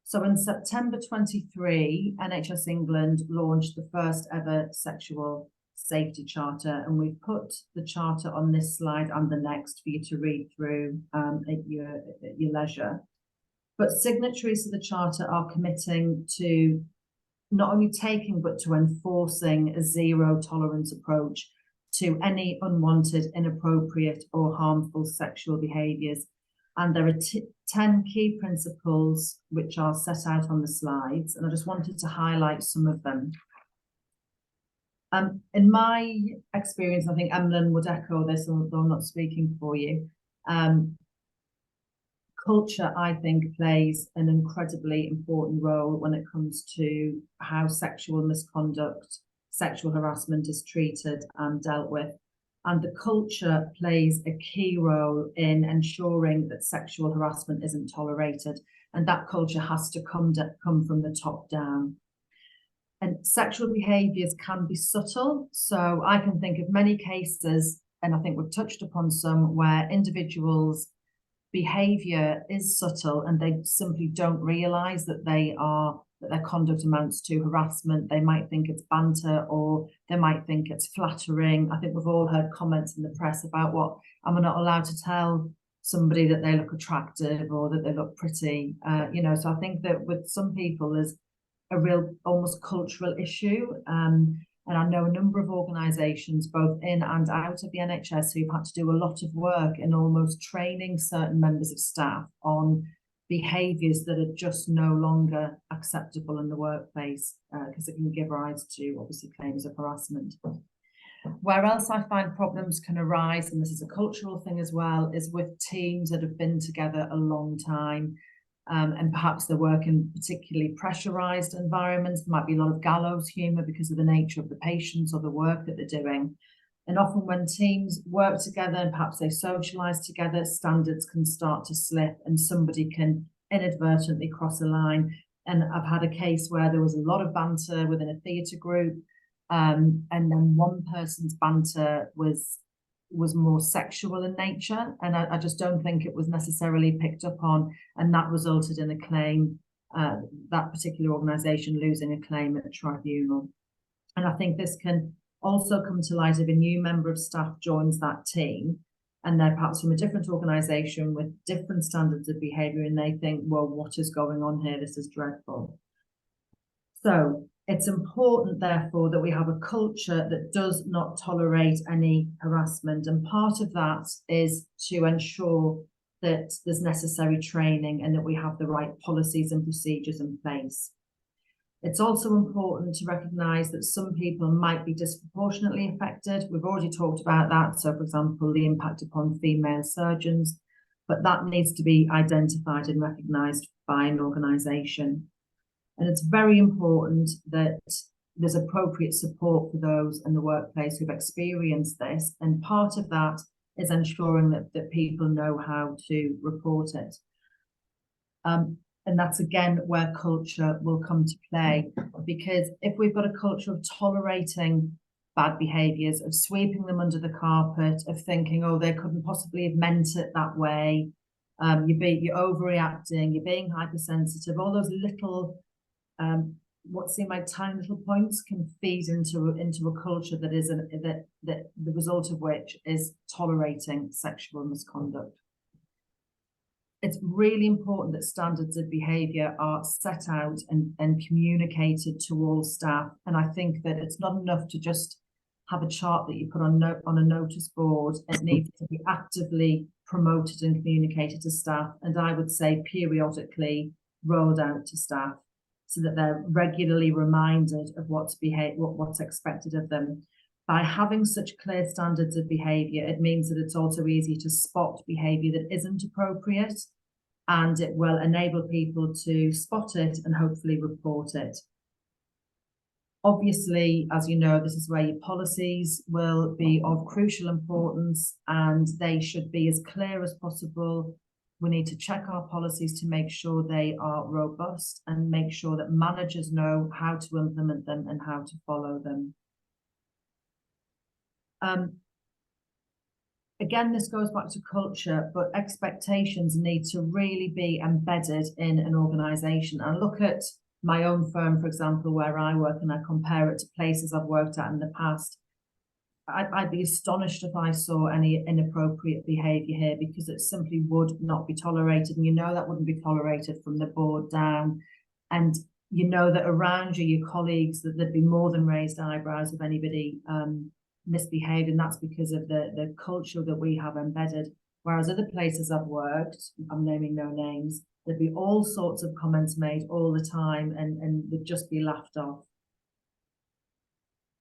So in September 23, NHS England launched the first ever sexual Safety Charter, and we've put the charter on this slide and the next for you to read through at your leisure. But signatories to the charter are committing to not only taking but to enforcing a zero tolerance approach to any unwanted, inappropriate or harmful sexual behaviours. And there are 10 key principles which are set out on the slides, and I just wanted to highlight some of them. In my experience, I think Emlyn would echo this, although I'm not speaking for you. Culture, I think, plays an incredibly important role when it comes to how sexual misconduct, sexual harassment is treated and dealt with. And the culture plays a key role in ensuring that sexual harassment isn't tolerated. And that culture has to come from the top down. And sexual behaviours can be subtle. So I can think of many cases, and I think we've touched upon some, where individuals' behaviour is subtle and they simply don't realise that that their conduct amounts to harassment. They might think it's banter, or they might think it's flattering. I think we've all heard comments in the press about what, am I not allowed to tell somebody that they look attractive or that they look pretty? You know, so I think that with some people there's a real almost cultural issue. And I know a number of organisations, both in and out of the NHS, who've had to do a lot of work in almost training certain members of staff on behaviours that are just no longer acceptable in the workplace, because it can give rise to, obviously, claims of harassment. Where else I find problems can arise, and this is a cultural thing as well, is with teams that have been together a long time. And perhaps they work in particularly pressurised environments. There might be a lot of gallows humour because of the nature of the patients or the work that they're doing. And often when teams work together and perhaps they socialise together, standards can start to slip and somebody can inadvertently cross a line. And I've had a case where there was a lot of banter within a theatre group, and then one person's banter was more sexual in nature, and I just don't think it was necessarily picked up on, and that resulted in a claim, that particular organisation losing a claim at a tribunal. And I think this can also come to light if a new member of staff joins that team and they're perhaps from a different organisation with different standards of behaviour, and they think, well, what is going on here? This is dreadful. So it's important, therefore, that we have a culture that does not tolerate any harassment. And part of that is to ensure that there's necessary training and that we have the right policies and procedures in place. It's also important to recognise that some people might be disproportionately affected. We've already talked about that. So, for example, the impact upon female surgeons, but that needs to be identified and recognised by an organisation. And it's very important that there's appropriate support for those in the workplace who've experienced this. And part of that is ensuring that people know how to report it. And that's, again, where culture will come to play. Because if we've got a culture of tolerating bad behaviours, of sweeping them under the carpet, of thinking, oh, they couldn't possibly have meant it that way, you're overreacting, you're being hypersensitive, all those little what seem like tiny little points can feed into a culture that is that the result of which is tolerating sexual misconduct. It's really important that standards of behaviour are set out and communicated to all staff. And I think that it's not enough to just have a chart that you put on a notice board. It needs to be actively promoted and communicated to staff, and I would say periodically rolled out to staff, so that they're regularly reminded of what's expected of them. By having such clear standards of behaviour, it means that it's also easy to spot behaviour that isn't appropriate, and it will enable people to spot it and hopefully report it. Obviously, as you know, this is where your policies will be of crucial importance, and they should be as clear as possible. We need to check our policies to make sure they are robust and make sure that managers know how to implement them and how to follow them. Again, this goes back to culture, but expectations need to really be embedded in an organisation. And look at my own firm, for example, where I work, and I compare it to places I've worked at in the past. I'd be astonished if I saw any inappropriate behaviour here, because it simply would not be tolerated. And you know that wouldn't be tolerated from the board down. And you know that around you, your colleagues, that there'd be more than raised eyebrows if anybody misbehaved. And that's because of the culture that we have embedded. Whereas other places I've worked, I'm naming no names, there'd be all sorts of comments made all the time, and they'd just be laughed off.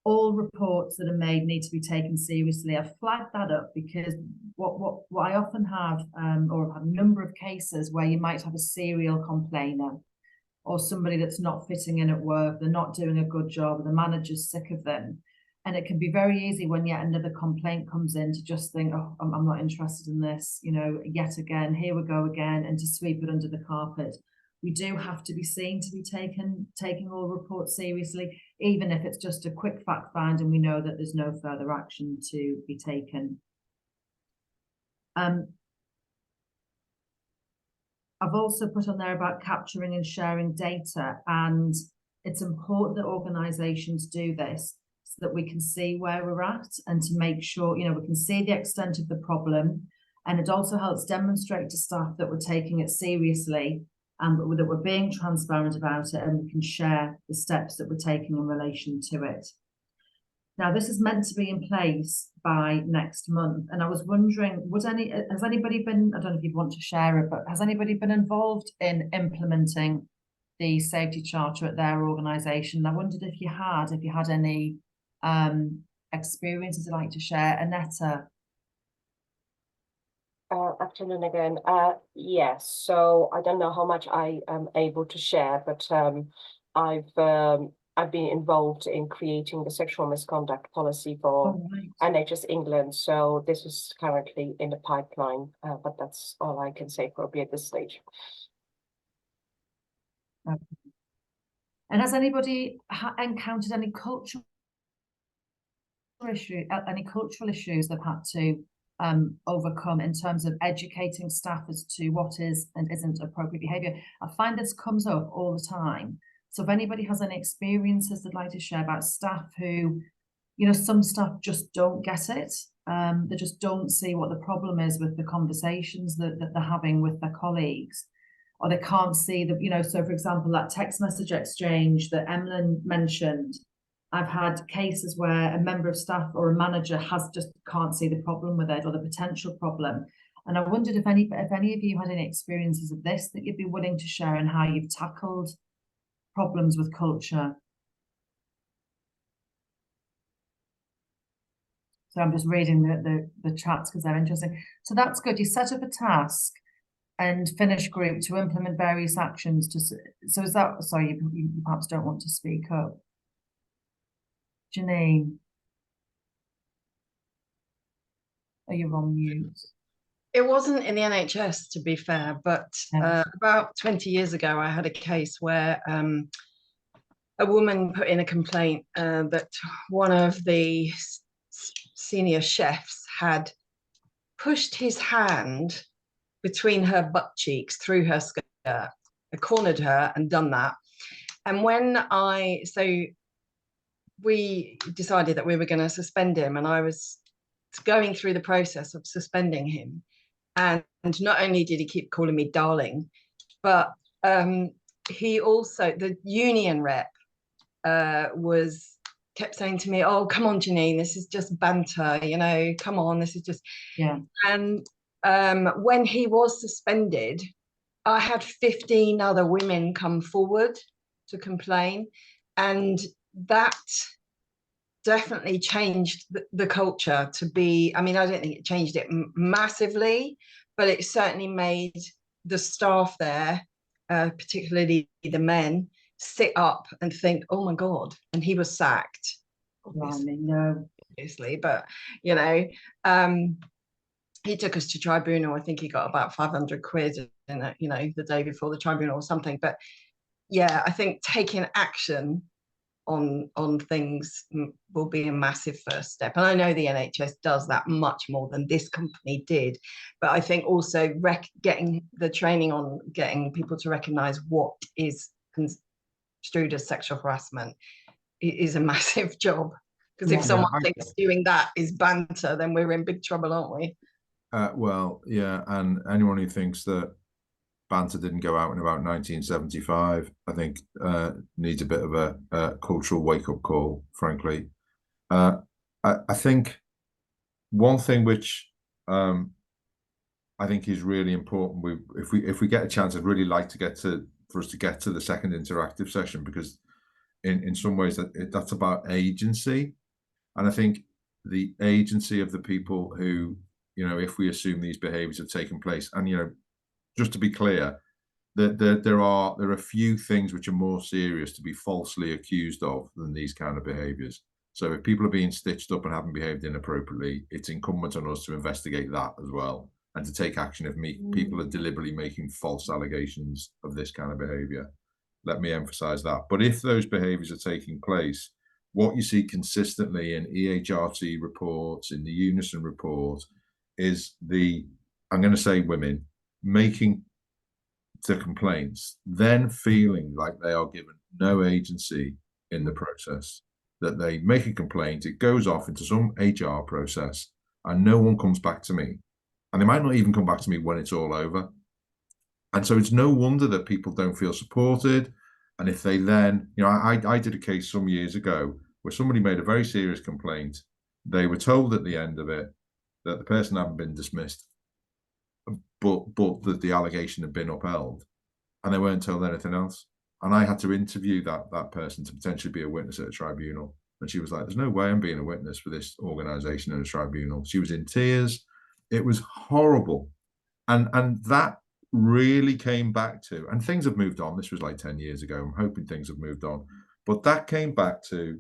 All reports that are made need to be taken seriously. I've flagged that up because what I often have, or I've had a number of cases where you might have a serial complainer, or somebody that's not fitting in at work, they're not doing a good job, the manager's sick of them. And it can be very easy when yet another complaint comes in to just think, oh, I'm not interested in this, you know, yet again, here we go again, and to sweep it under the carpet. We do have to be seen to be taking all reports seriously, even if it's just a quick fact find and we know that there's no further action to be taken. I've also put on there about capturing and sharing data, and it's important that organisations do this so that we can see where we're at, and to make sure, you know, we can see the extent of the problem, and it also helps demonstrate to staff that we're taking it seriously and that we're being transparent about it, and we can share the steps that we're taking in relation to it. Now, this is meant to be in place by next month, and I was wondering, has anybody been, I don't know if you'd want to share it, but has anybody been involved in implementing the safety charter at their organisation? I wondered if you had any experiences you'd like to share. Annetta? Afternoon again. Yes, so I don't know how much I am able to share, but I've been involved in creating the sexual misconduct policy for NHS England. So this is currently in the pipeline, but that's all I can say probably at this stage. Okay. And has anybody encountered any cultural issues they've had to overcome in terms of educating staff as to what is and isn't appropriate behaviour? I find this comes up all the time. So if anybody has any experiences they'd like to share about staff who, you know, some staff just don't get it. They just don't see what the problem is with the conversations that they're having with their colleagues, or they can't see the, you know, so for example, that text message exchange that Emlyn mentioned, I've had cases where a member of staff or a manager just can't see the problem with it, or the potential problem. And I wondered if any of you had any experiences of this that you'd be willing to share, and how you've tackled problems with culture. So I'm just reading the chats because they're interesting. So that's good. You set up a task and finish group to implement various actions to, so is that, sorry, you perhaps don't want to speak up. Janine, are you on mute? It wasn't in the NHS, to be fair, but about 20 years ago, I had a case where a woman put in a complaint that one of the senior chefs had pushed his hand between her butt cheeks through her skirt, cornered her and done that. And so we decided that we were going to suspend him, and I was going through the process of suspending him. And not only did he keep calling me darling, but he also, the union rep kept saying to me, oh, come on, Janine, this is just banter, you know, come on, this is just, yeah. And when he was suspended, I had 15 other women come forward to complain, and that definitely changed the culture to be, I mean, I don't think it changed it massively, but it certainly made the staff there, particularly the men, sit up and think, oh my God, and he was sacked. Obviously, but you know, he took us to tribunal. I think he got about 500 quid in it, you know, the day before the tribunal or something. But yeah, I think taking action on things will be a massive first step. And I know the NHS does that much more than this company did, but I think also getting the training on getting people to recognise what is construed as sexual harassment is a massive job Because if someone thinks doing that is banter, then we're in big trouble, aren't we? Well, yeah, and anyone who thinks that banter didn't go out in about 1975, I think needs a bit of a cultural wake-up call, frankly. I think one thing which I think is really important, if we get a chance, I'd really like for us to get to the second interactive session, because in some ways that's about agency. And I think the agency of the people who, if we assume these behaviors have taken place, and, just to be clear, there are a few things which are more serious to be falsely accused of than these kind of behaviors. So if people are being stitched up and haven't behaved inappropriately, it's incumbent on us to investigate that as well, and to take action if people are deliberately making false allegations of this kind of behavior. Let me emphasize that. But if those behaviors are taking place, what you see consistently in EHRT reports, in the Unison report, is I'm going to say women making the complaints, then feeling like they are given no agency in the process, that they make a complaint, it goes off into some HR process, and no one comes back to me. And they might not even come back to me when it's all over. And so it's no wonder that people don't feel supported. And if they then, I did a case some years ago where somebody made a very serious complaint. They were told at the end of it that the person hadn't been dismissed, but that the allegation had been upheld, and they weren't told anything else. And I had to interview that person to potentially be a witness at a tribunal. And she was like, there's no way I'm being a witness for this organization in a tribunal. She was in tears. It was horrible. And that really came back to, and things have moved on. This was like 10 years ago. I'm hoping things have moved on. But that came back to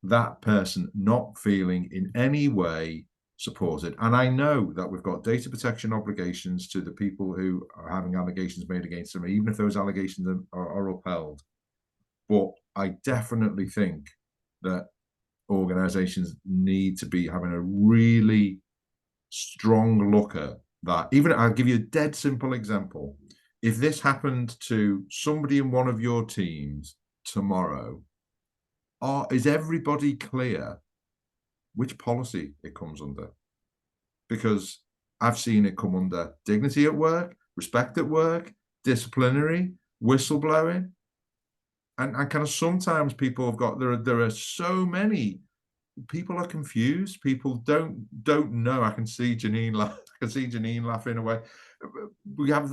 that person not feeling in any way supported. And I know that we've got data protection obligations to the people who are having allegations made against them, even if those allegations are upheld. But I definitely think that organizations need to be having a really strong look at that. Even, I'll give you a dead simple example. If this happened to somebody in one of your teams tomorrow, is everybody clear which policy it comes under? Because I've seen it come under dignity at work, respect at work, disciplinary, whistleblowing. And kind of sometimes people have got, there are so many, people are confused. People don't know. I can see Janine laughing away. We have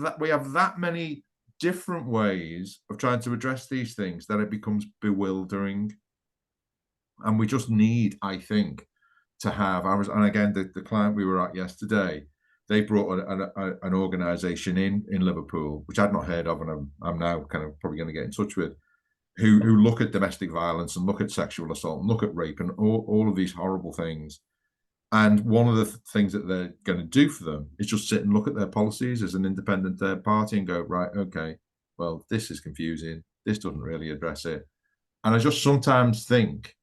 that many different ways of trying to address these things that it becomes bewildering. And we just need, I think, to have, and again, the client we were at yesterday, they brought an organization in Liverpool, which I'd not heard of, and I'm now kind of probably going to get in touch with, who look at domestic violence and look at sexual assault and look at rape and all of these horrible things. And one of the things that they're going to do for them is just sit and look at their policies as an independent third party and go, right, okay, well, this is confusing. This doesn't really address it. And I just sometimes think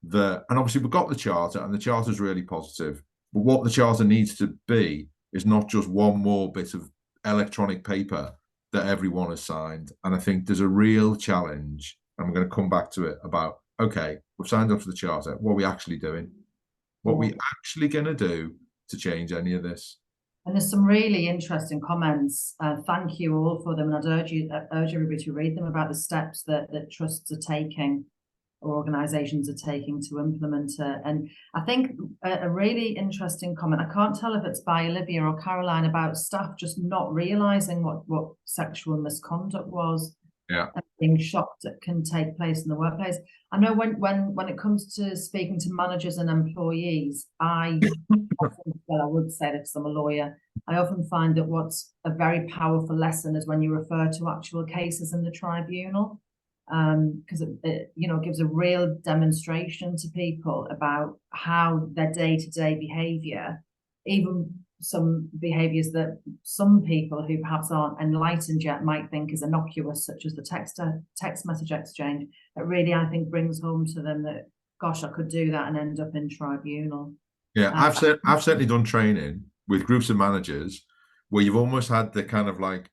that, and obviously we've got the charter, and the charter is really positive, but what the charter needs to be is not just one more bit of electronic paper that everyone has signed. And I think there's a real challenge, and we're going to come back to it, about, okay, we've signed up to the charter, what are we actually doing? What are we actually going to do to change any of this? And there's some really interesting comments. Thank you all for them. And I'd urge everybody to read them about the steps that trusts are taking, or organisations are taking, to implement it. And I think a really interesting comment, I can't tell if it's by Olivia or Caroline, about staff just not realising what sexual misconduct was. Yeah. And being shocked it can take place in the workplace. I know when it comes to speaking to managers and employees, I would say that, because I'm a lawyer, I often find that what's a very powerful lesson is when you refer to actual cases in the tribunal. Because it gives a real demonstration to people about how their day-to-day behaviour, even some behaviours that some people who perhaps aren't enlightened yet might think is innocuous, such as the text message exchange, that really, I think, brings home to them that, gosh, I could do that and end up in tribunal. Yeah, I've certainly done training with groups of managers where you've almost had the kind of like,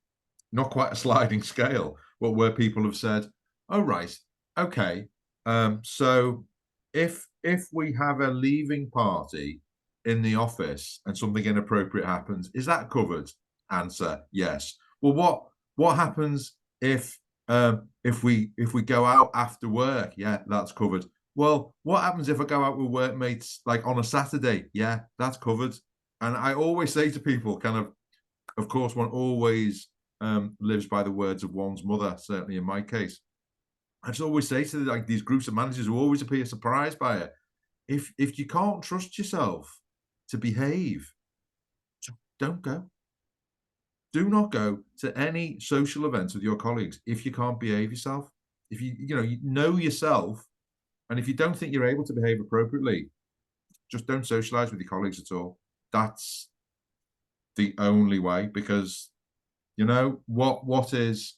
not quite a sliding scale, but where people have said, oh, right, okay, so if if we have a leaving party in the office and something inappropriate happens, is that covered? Answer: yes. Well, what happens if we go out after work? Yeah, that's covered. Well, what happens if I go out with workmates like on a Saturday? Yeah, that's covered. And I always say to people, kind of course, one always lives by the words of one's mother. Certainly in my case, I just always say to like these groups of managers who always appear surprised by it, if you can't trust yourself to behave, don't go. Do not go to any social events with your colleagues if you can't behave yourself. If you know yourself, and if you don't think you're able to behave appropriately, just don't socialize with your colleagues at all. That's the only way, because what is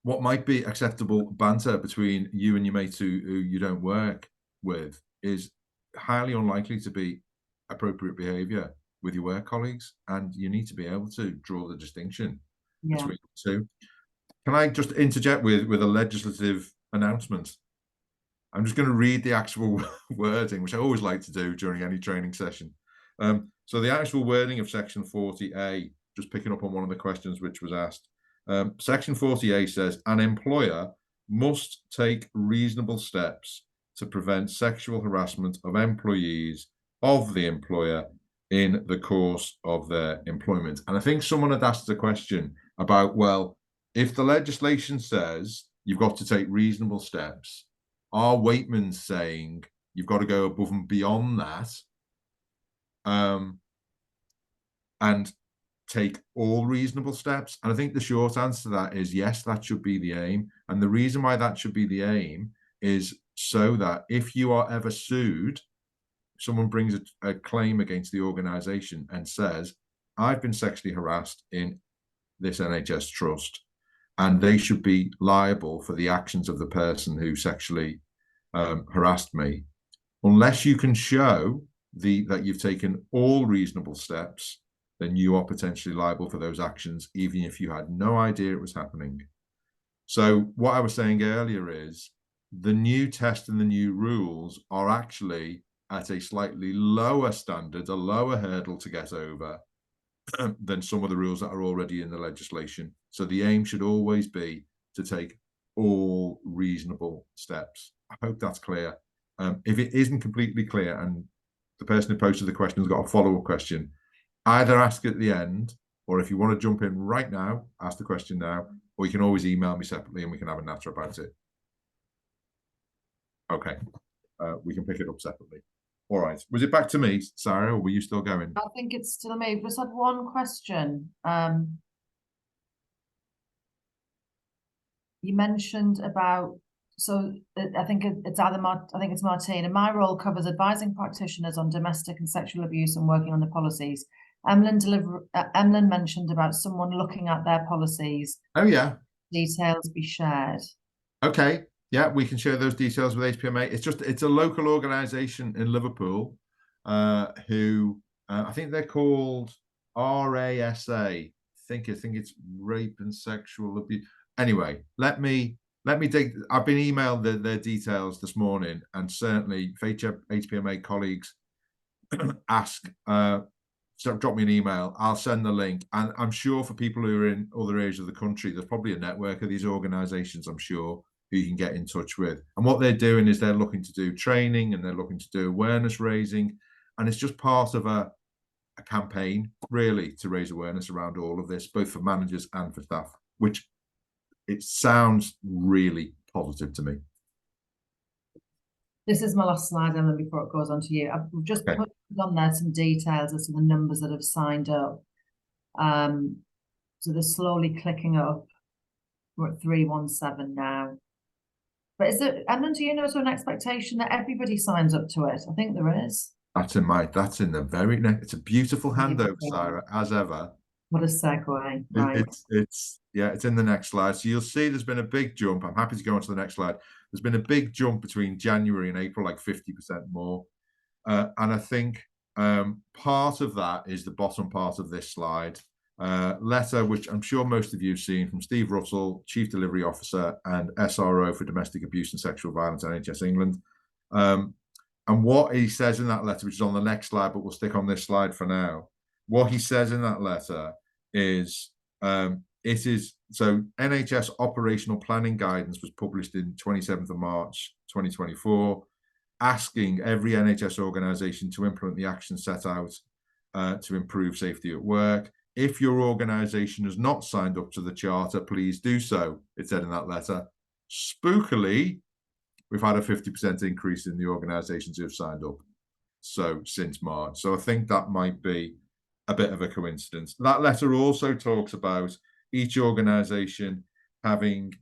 what might be acceptable banter between you and your mates who you don't work with is highly unlikely to be appropriate behavior with your work colleagues, and you need to be able to draw the distinction between the two. Can I just interject with a legislative announcement? I'm just going to read the actual wording, which I always like to do during any training session. So the actual wording of section 40A, just picking up on one of the questions which was asked. Section 40A says an employer must take reasonable steps to prevent sexual harassment of employees of the employer in the course of their employment. And I think someone had asked a question about, well, if the legislation says you've got to take reasonable steps, are Waitman's saying you've got to go above and beyond that and take all reasonable steps? And I think the short answer to that is yes, that should be the aim. And the reason why that should be the aim is so that if you are ever sued, someone brings a claim against the organization and says, I've been sexually harassed in this NHS trust, and they should be liable for the actions of the person who sexually harassed me. Unless you can show that you've taken all reasonable steps, then you are potentially liable for those actions, even if you had no idea it was happening. So what I was saying earlier is the new test and the new rules are actually at a slightly lower standard, a lower hurdle to get over than some of the rules that are already in the legislation. So the aim should always be to take all reasonable steps. I hope that's clear. If it isn't completely clear and the person who posted the question has got a follow-up question, either ask at the end, or if you want to jump in right now, ask the question now, or you can always email me separately and we can have a natter about it. Okay, we can pick it up separately. All right, was it back to me, Sarah, or were you still going? I think it's still me. We just had one question. You mentioned about, so I think it's Martina. My role covers advising practitioners on domestic and sexual abuse and working on the policies. Emlyn mentioned about someone looking at their policies. Oh yeah. Details be shared. Okay. Yeah, we can share those details with HPMA. It's a local organisation in Liverpool who I think they're called RASA. I think it's rape and sexual abuse. Anyway, let me dig. I've been emailed their details this morning, and certainly if HPMA colleagues ask, so drop me an email. I'll send the link, and I'm sure for people who are in other areas of the country, there's probably a network of these organisations, I'm sure, who you can get in touch with. And what they're doing is they're looking to do training and they're looking to do awareness raising, and it's just part of a campaign really to raise awareness around all of this, both for managers and for staff, which it sounds really positive to me. This is my last slide, Emma, before it goes on to you. I've just put on there some details as to the numbers that have signed up. So they're slowly clicking up. We're at 317 now. But is it, Emma, do you know an expectation that everybody signs up to it? I think there is. That's in the very next. It's a beautiful handover, Sarah, as ever. What a segue. Right. It's in the next slide. So you'll see there's been a big jump. I'm happy to go on to the next slide. There's been a big jump between January and April, like 50% more. And I think part of that is the bottom part of this slide. letter, which I'm sure most of you have seen, from Steve Russell, Chief Delivery Officer and SRO for Domestic Abuse and Sexual Violence at NHS England. And what he says in that letter, which is on the next slide, but we'll stick on this slide for now. What he says in that letter is, so NHS operational planning guidance was published in 27th of March 2024, asking every NHS organisation to implement the actions set out to improve safety at work. If your organisation has not signed up to the charter, please do so, it said in that letter. Spookily, we've had a 50% increase in the organisations who have signed up since March. So I think that might be a bit of a coincidence. That letter also talks about each organisation having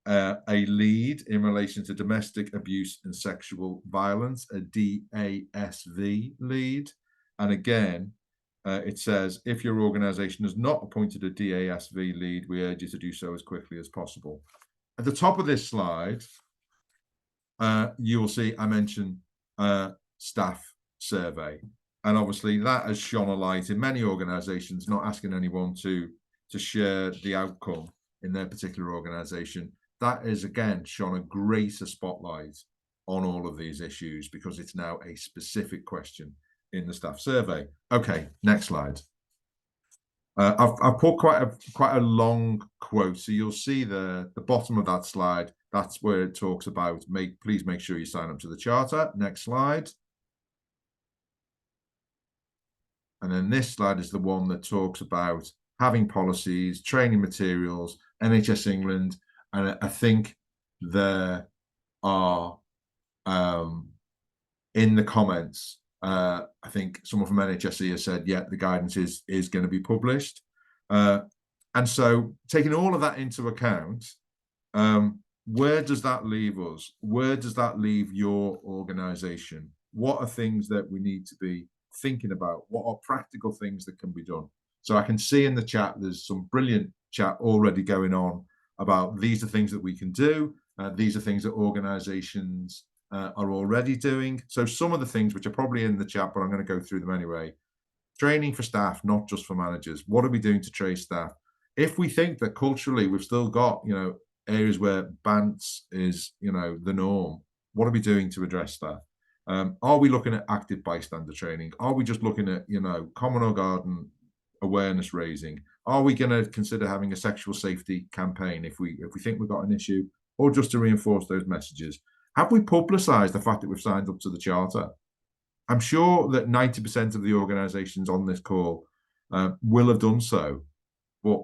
a lead in relation to domestic abuse and sexual violence, a DASV lead. And again, it says, if your organisation has not appointed a DASV lead, we urge you to do so as quickly as possible. At the top of this slide, you will see I mentioned staff survey. And obviously that has shone a light in many organisations, not asking anyone to share the outcome in their particular organisation. That is, again, shone a greater spotlight on all of these issues because it's now a specific question in the staff survey. Okay, next slide. I've put quite a long quote, so you'll see the bottom of that slide. That's where it talks about please make sure you sign up to the charter. Next slide. And then this slide is the one that talks about having policies, training materials, NHS England, and I think there are in the comments. I think someone from NHSE has said, yeah, the guidance is going to be published. And so taking all of that into account, where does that leave us? Where does that leave your organisation? What are things that we need to be thinking about? What are practical things that can be done? So I can see in the chat, there's some brilliant chat already going on about these are things that we can do. These are things that organisations are already doing. So some of the things which are probably in the chat, but I'm going to go through them anyway. Training for staff, not just for managers. What are we doing to train staff? If we think that culturally we've still got, areas where bants is, the norm, what are we doing to address that? Are we looking at active bystander training? Are we just looking at, common or garden awareness raising? Are we going to consider having a sexual safety campaign if we think we've got an issue, or just to reinforce those messages? Have we publicised the fact that we've signed up to the charter? I'm sure that 90% of the organisations on this call will have done so, but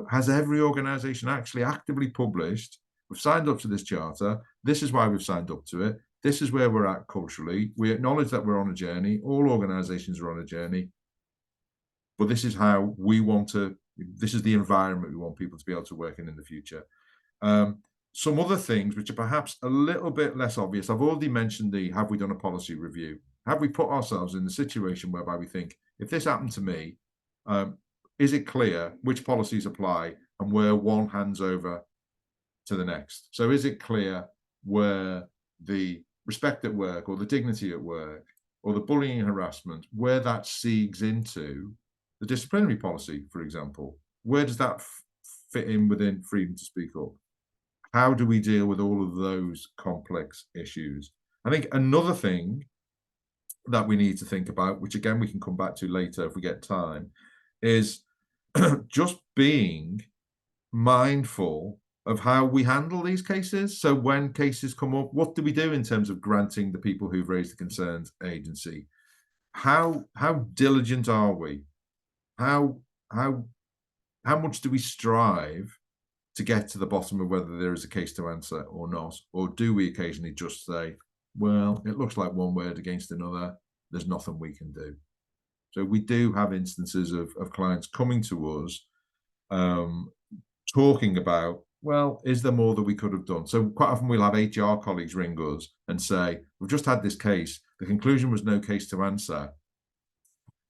has every organisation actually actively published, we've signed up to this charter, this is why we've signed up to it, this is where we're at culturally, we acknowledge that we're on a journey, all organisations are on a journey, but this is how we want to, this is the environment we want people to be able to work in the future. Some other things which are perhaps a little bit less obvious, I've already mentioned have we done a policy review? Have we put ourselves in the situation whereby we think, if this happened to me, is it clear which policies apply and where one hands over to the next? So is it clear where the respect at work or the dignity at work or the bullying and harassment, where that segs into the disciplinary policy, for example? Where does that fit in within freedom to speak up? How do we deal with all of those complex issues? I think another thing that we need to think about, which again we can come back to later if we get time, is just being mindful of how we handle these cases. So when cases come up, what do we do in terms of granting the people who've raised the concerns agency? How diligent are we? How much do we strive to get to the bottom of whether there is a case to answer or not? Or do we occasionally just say, well, it looks like one word against another, there's nothing we can do? So we do have instances of clients coming to us talking about, well, is there more that we could have done? So quite often we'll have HR colleagues ring us and say, we've just had this case. The conclusion was no case to answer.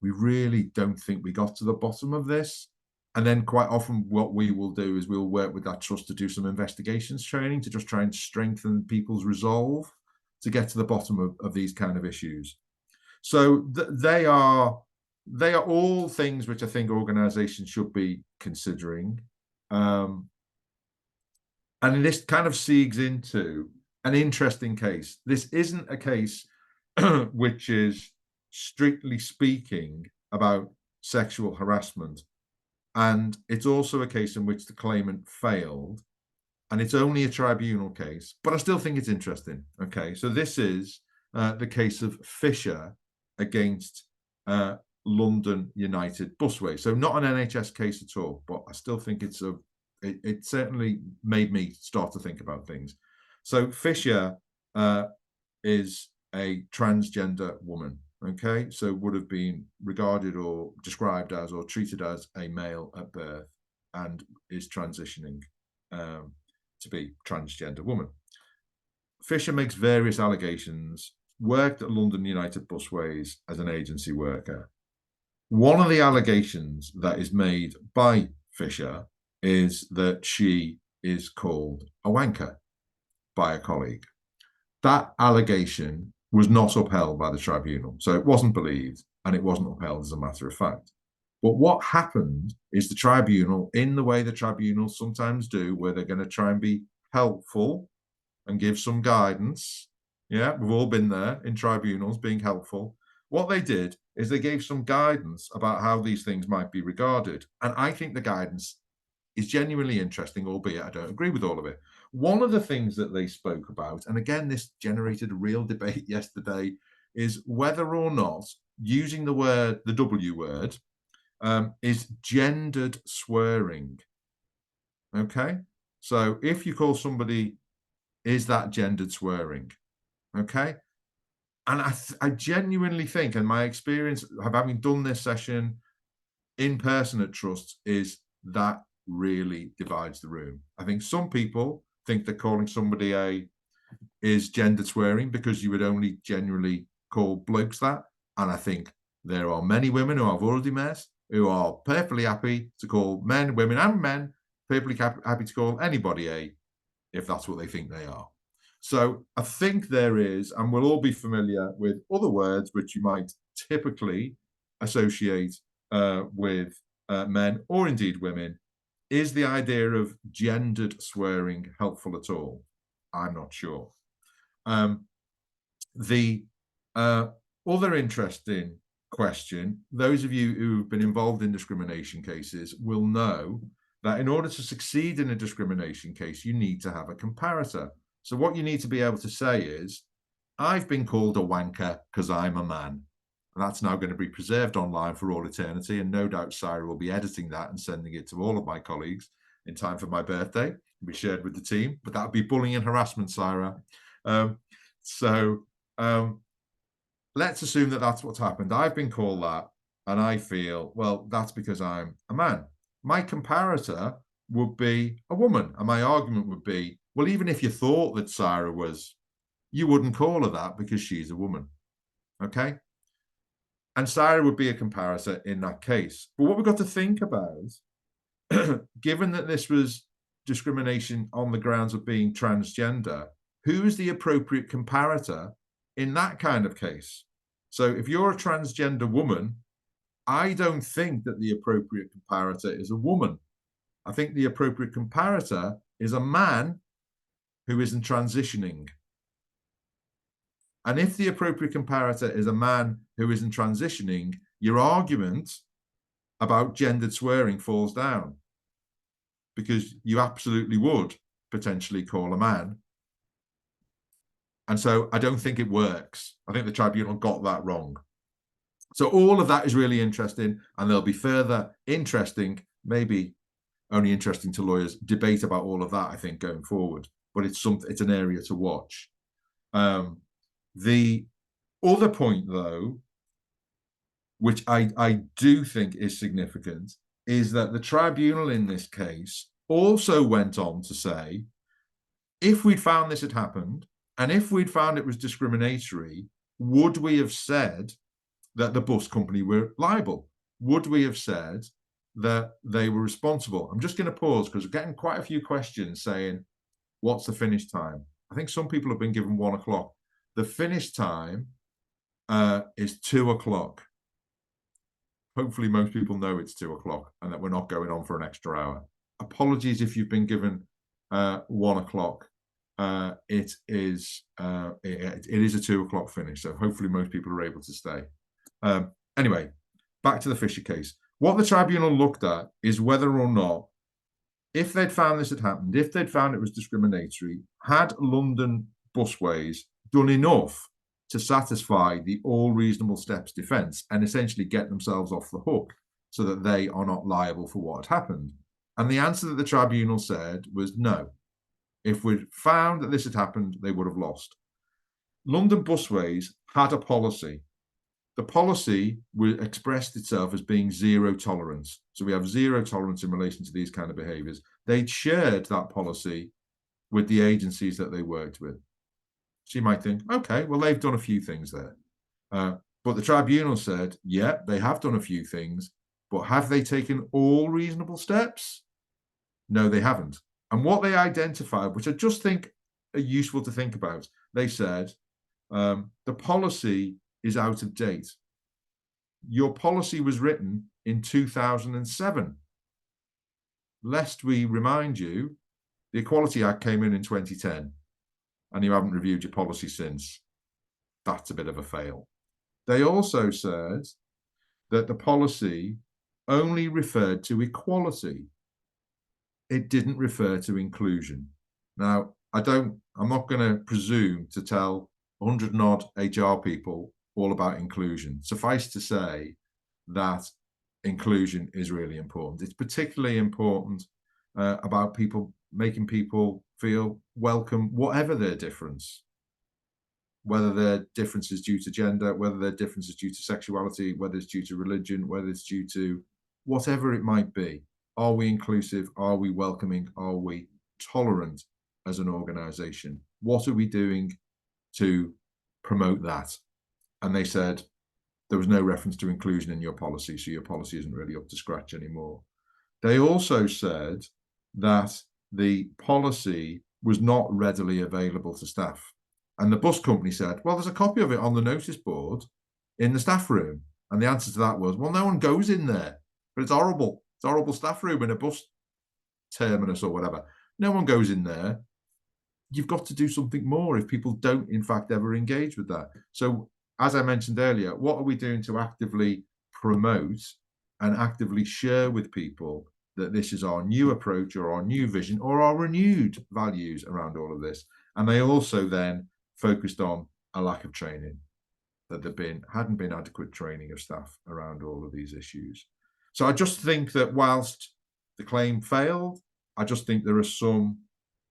We really don't think we got to the bottom of this. And then quite often what we will do is we'll work with that trust to do some investigations training to just try and strengthen people's resolve to get to the bottom of these kind of issues. So they are they are all things which I think organisations should be considering. And this kind of segues into an interesting case. This isn't a case which is strictly speaking about sexual harassment. And it's also a case in which the claimant failed. And it's only a tribunal case, but I still think it's interesting. Okay, so this is the case of Fisher against London United Busways. So not an NHS case at all, but I still think it certainly made me start to think about things. So Fisher is a transgender woman, okay? So would have been regarded or described as or treated as a male at birth and is transitioning to be transgender woman. Fisher makes various allegations, worked at London United Busways as an agency worker. One of the allegations that is made by Fisher is that she is called a wanker by a colleague. That allegation was not upheld by the tribunal, so it wasn't believed and it wasn't upheld as a matter of fact. But what happened is the tribunal, in the way the tribunals sometimes do, where they're going to try and be helpful and give some guidance. Yeah, we've all been there in tribunals being helpful. What they did is they gave some guidance about how these things might be regarded. And I think the guidance is genuinely interesting, albeit I don't agree with all of it. One of the things that they spoke about, and again, this generated a real debate yesterday, is whether or not using the W word, is gendered swearing. Okay, so if you call somebody, is that gendered swearing? Okay, and I genuinely think, and my experience of having done this session in person at trusts, is that really divides the room. I think some people think that calling somebody is gendered swearing because you would only generally call blokes that, and I think there are many women who I've already met who are perfectly happy to call men, women, and men perfectly happy to call anybody if that's what they think they are. So I think there is, and we'll all be familiar with other words which you might typically associate with men or indeed women. Is the idea of gendered swearing helpful at all? I'm not sure. The other interesting question, those of you who've been involved in discrimination cases will know that in order to succeed in a discrimination case, you need to have a comparator. So what you need to be able to say is, I've been called a wanker because I'm a man. And that's now going to be preserved online for all eternity. And no doubt Sarah will be editing that and sending it to all of my colleagues in time for my birthday to be shared with the team. But that would be bullying and harassment, Sarah. Let's assume that that's what's happened. I've been called that and I feel, well, that's because I'm a man. My comparator would be a woman. And my argument would be, well, even if you thought that Sarah was, you wouldn't call her that because she's a woman. Okay? And Sarah would be a comparator in that case. But what we've got to think about, given that this was discrimination on the grounds of being transgender, who's the appropriate comparator in that kind of case? So if you're a transgender woman, I don't think that the appropriate comparator is a woman. I think the appropriate comparator is a man who isn't transitioning. And if the appropriate comparator is a man who isn't transitioning, your argument about gendered swearing falls down, because you absolutely would potentially call a man. And so I don't think it works. I think the tribunal got that wrong. So all of that is really interesting, and there'll be further interesting, maybe only interesting to lawyers, debate about all of that, I think, going forward. But it's an area to watch. The other point, though, which I do think is significant, is that the tribunal in this case also went on to say, if we'd found this had happened, and if we'd found it was discriminatory, would we have said that the bus company were liable? Would we have said that they were responsible? I'm just going to pause because we're getting quite a few questions saying, what's the finish time? I think some people have been given 1 o'clock. The finish time is 2 o'clock. hopefully most people know it's 2 o'clock and that we're not going on for an extra hour. Apologies if you've been given 1 o'clock. It is a 2 o'clock finish, so hopefully most people are able to stay. Anyway, back to the Fisher case. What the tribunal looked at is whether or not, if they'd found this had happened, if they'd found it was discriminatory, had London Busways done enough to satisfy the all reasonable steps defence and essentially get themselves off the hook so that they are not liable for what had happened. And the answer that the tribunal said was no. If we'd found that this had happened, they would have lost. London Busways had a policy. The policy expressed itself as being zero tolerance. So we have zero tolerance in relation to these kind of behaviours. They'd shared that policy with the agencies that they worked with. So you might think, okay, well, they've done a few things there. But the tribunal said, yeah, they have done a few things, but have they taken all reasonable steps? No, they haven't. And what they identified, which I just think are useful to think about, they said, the policy is out of date. Your policy was written in 2007. Lest we remind you, the Equality Act came in 2010, and you haven't reviewed your policy since. That's a bit of a fail. They also said that the policy only referred to equality. It didn't refer to inclusion. Now, I'm not going to presume to tell 100 and odd HR people all about inclusion. Suffice to say that inclusion is really important. It's particularly important about making people feel welcome, whatever their difference, whether their difference is due to gender, whether their difference is due to sexuality, whether it's due to religion, whether it's due to whatever it might be. Are we inclusive? Are we welcoming? Are we tolerant as an organization? What are we doing to promote that? And they said there was no reference to inclusion in your policy, so your policy isn't really up to scratch anymore. They also said that the policy was not readily available to staff. And the bus company said, well, there's a copy of it on the notice board in the staff room. And the answer to that was, well, no one goes in there, but it's horrible. It's a horrible staff room in a bus terminus or whatever. No one goes in there. You've got to do something more if people don't, in fact, ever engage with that. So, as I mentioned earlier, what are we doing to actively promote and actively share with people that this is our new approach or our new vision or our renewed values around all of this? And they also then focused on a lack of training, that hadn't been adequate training of staff around all of these issues. So I just think that whilst the claim failed, I just think there are some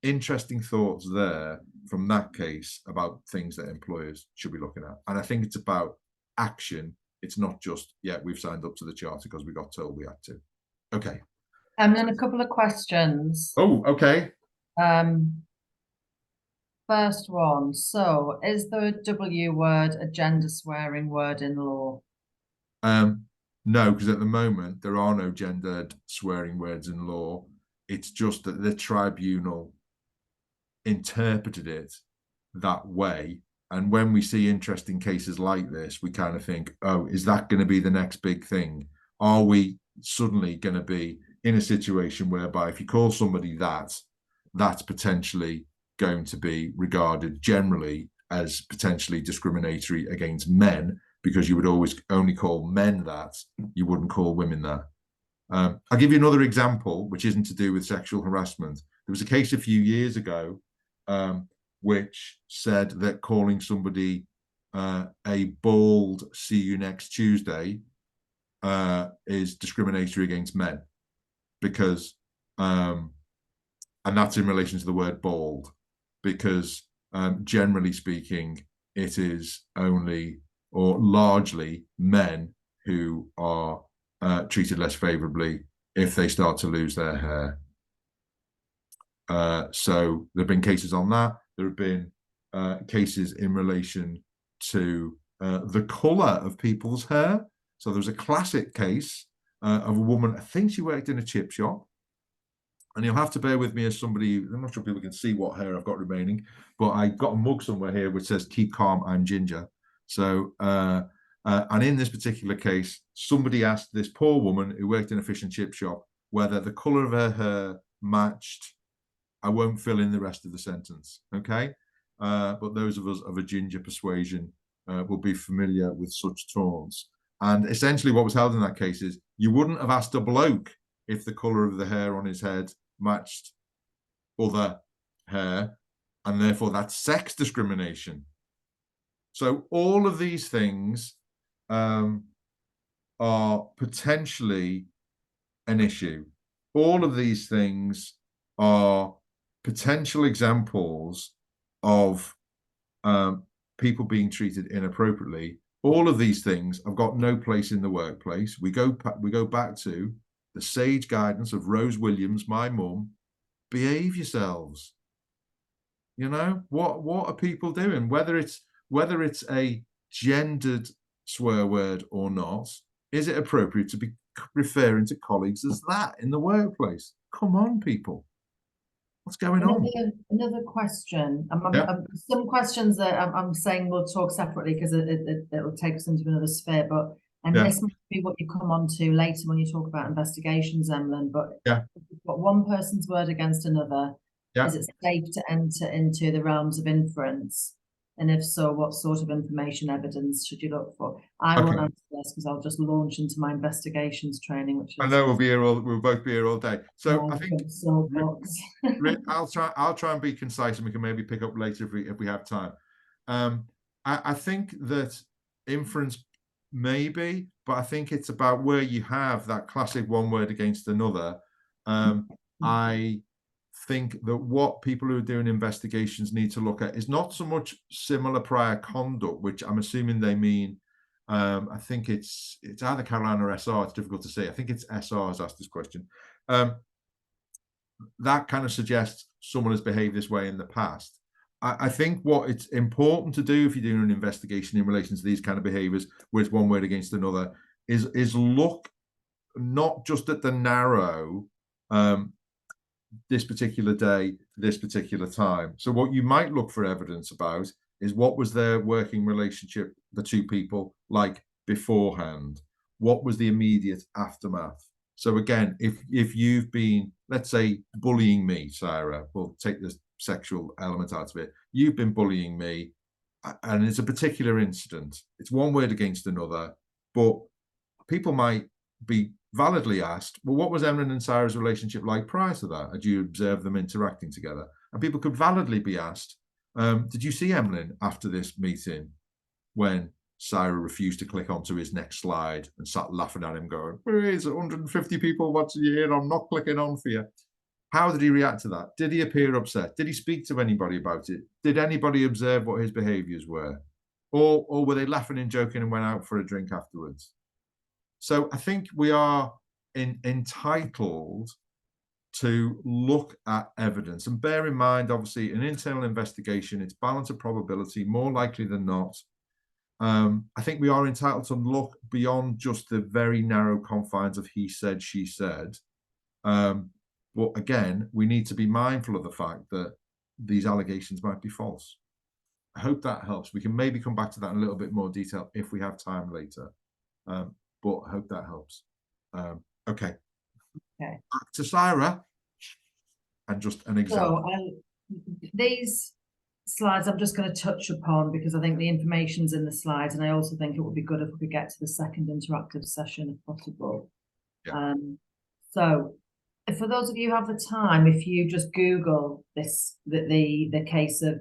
interesting thoughts there from that case about things that employers should be looking at. And I think it's about action. It's not just, yeah, we've signed up to the charter because we got told we had to. Okay. And then a couple of questions. Oh, okay. First one. So is the W word a gender swearing word in law? No, because at the moment there are no gendered swearing words in law. It's just that the tribunal interpreted it that way. And when we see interesting cases like this, we kind of think, oh, is that going to be the next big thing? Are we suddenly going to be in a situation whereby if you call somebody that, that's potentially going to be regarded generally as potentially discriminatory against men, because you would always only call men that, you wouldn't call women that. I'll give you another example, which isn't to do with sexual harassment. There was a case a few years ago which said that calling somebody a bald "see you next Tuesday" is discriminatory against men, because and that's in relation to the word bald, because generally speaking, it is only or largely men who are treated less favorably if they start to lose their hair. So there have been cases on that. There have been cases in relation to the colour of people's hair. So there was a classic case of a woman, I think she worked in a chip shop. And you'll have to bear with me as somebody, I'm not sure people can see what hair I've got remaining, but I got a mug somewhere here which says, "Keep calm, I'm ginger." So And in this particular case, somebody asked this poor woman who worked in a fish and chip shop whether the colour of her hair matched. I won't fill in the rest of the sentence, okay? But those of us of a ginger persuasion will be familiar with such taunts. And essentially what was held in that case is you wouldn't have asked a bloke if the colour of the hair on his head matched other hair, and therefore that's sex discrimination. So all of these things are potentially an issue. All of these things are potential examples of people being treated inappropriately. All of these things have got no place in the workplace. We go back to the sage guidance of Rose Williams, my mum. Behave yourselves. You know, what are people doing? Whether it's a gendered swear word or not, is it appropriate to be referring to colleagues as that in the workplace? Come on, people. What's going on? Another question. Yeah. Some questions that I'm saying we'll talk separately because it'll take us into another sphere, but Yeah. this might be what you come on to later when you talk about investigations, Emlyn, but Yeah. if you've got one person's word against another, Yeah. is it safe to enter into the realms of inference? And if so, what sort of information evidence should you look for? I won't answer this because I'll just launch into my investigations training, which is I know we'll both be here all day. So I think I'll try and be concise, and we can maybe pick up later if we have time. I think that inference maybe, but I think it's about where you have that classic one word against another. I think that what people who are doing investigations need to look at is not so much similar prior conduct, which I'm assuming they mean. I think it's either Caroline or SR. It's difficult to say. I think it's SR has asked this question. That kind of suggests someone has behaved this way in the past. I think what it's important to do if you're doing an investigation in relation to these kind of behaviors, where it's one word against another, is look not just at the narrow this particular day, this particular time. So what you might look for evidence about is what was their working relationship, the two people, like beforehand? What was the immediate aftermath? So again, if you've been, let's say, bullying me, Sarah, we'll take the sexual element out of it. You've been bullying me, and it's a particular incident. It's one word against another, but people might be validly asked, well, what was Emlyn and Sarah's relationship like prior to that? Had you observed them interacting together? And people could validly be asked, did you see Emlyn after this meeting when Sarah refused to click onto his next slide and sat laughing at him going, there's 150 people watching you here, I'm not clicking on for you. How did he react to that? Did he appear upset? Did he speak to anybody about it? Did anybody observe what his behaviours were? Or were they laughing and joking and went out for a drink afterwards? So I think we are entitled to look at evidence and bear in mind, obviously, an internal investigation, it's balance of probability, more likely than not. I think we are entitled to look beyond just the very narrow confines of he said, she said. But again, we need to be mindful of the fact that these allegations might be false. I hope that helps. We can maybe come back to that in a little bit more detail if we have time later. But I hope that helps. Okay. Back to Sarah. And just an example. So these slides I'm just going to touch upon because I think the information's in the slides, and I also think it would be good if we could get to the second interactive session if possible. Yeah. So for those of you who have the time, if you just Google this, the case of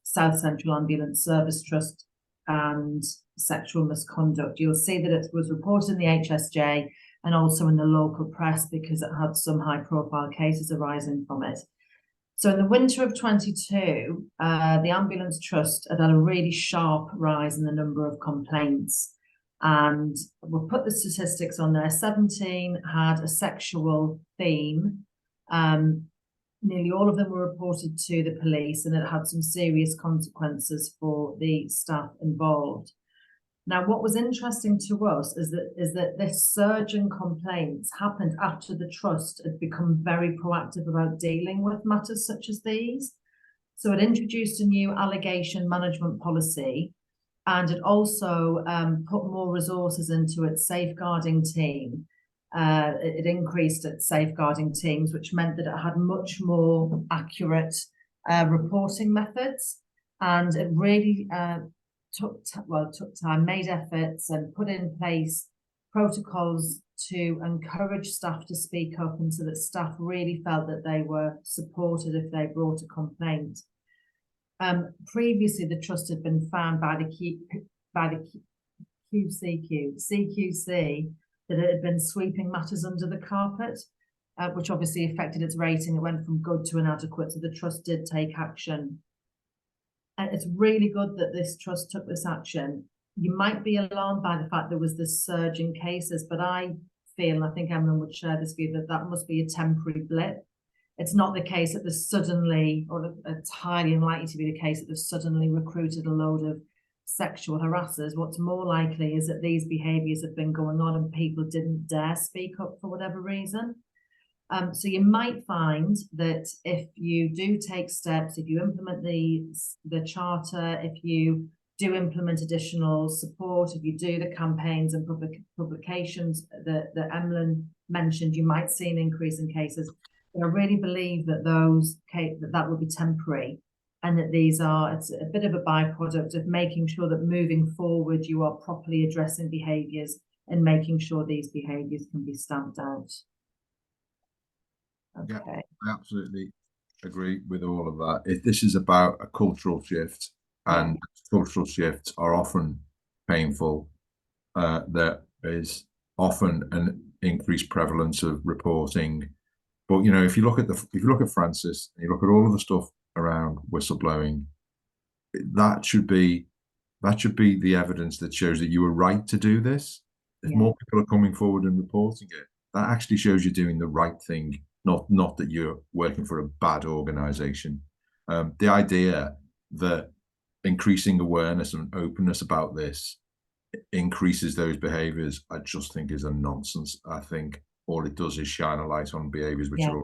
South Central Ambulance Service Trust and sexual misconduct, you'll see that it was reported in the HSJ and also in the local press because it had some high-profile cases arising from it. So in the winter of 22, the Ambulance Trust had a really sharp rise in the number of complaints. And we'll put the statistics on there. 17 had a sexual theme. Nearly all of them were reported to the police, and it had some serious consequences for the staff involved. Now, what was interesting to us is that this surge in complaints happened after the trust had become very proactive about dealing with matters such as these. So it introduced a new allegation management policy, and it also put more resources into its safeguarding team. It increased its safeguarding teams, which meant that it had much more accurate reporting methods, and it really took time, made efforts, and put in place protocols to encourage staff to speak up, and so that staff really felt that they were supported if they brought a complaint. Previously, the trust had been found by the CQC that it had been sweeping matters under the carpet, which obviously affected its rating. It went from good to inadequate, so the trust did take action. And it's really good that this trust took this action. You might be alarmed by the fact there was this surge in cases, but I feel, and I think Emlyn would share this view, that that must be a temporary blip. It's not the case that there's suddenly, or it's highly unlikely to be the case that they've suddenly recruited a load of sexual harassers. What's more likely is that these behaviours have been going on and people didn't dare speak up for whatever reason. So you might find that if you do take steps, if you implement the charter, if you do implement additional support, if you do the campaigns and publications that Emlyn mentioned, you might see an increase in cases. But I really believe that that will be temporary, and that it's a bit of a byproduct of making sure that moving forward you are properly addressing behaviours and making sure these behaviours can be stamped out. Okay. Yeah, I absolutely agree with all of that. This is about a cultural shift, and cultural shifts are often painful. There is often an increased prevalence of reporting, but you know, if you look at Francis, and you look at all of the stuff around whistleblowing, that should be the evidence that shows that you were right to do this. If more people are coming forward and reporting it, that actually shows you're doing the right thing, not that you're working for a bad organization. The idea that increasing awareness and openness about this increases those behaviors, I just think is a nonsense. I think all it does is shine a light on behaviors which are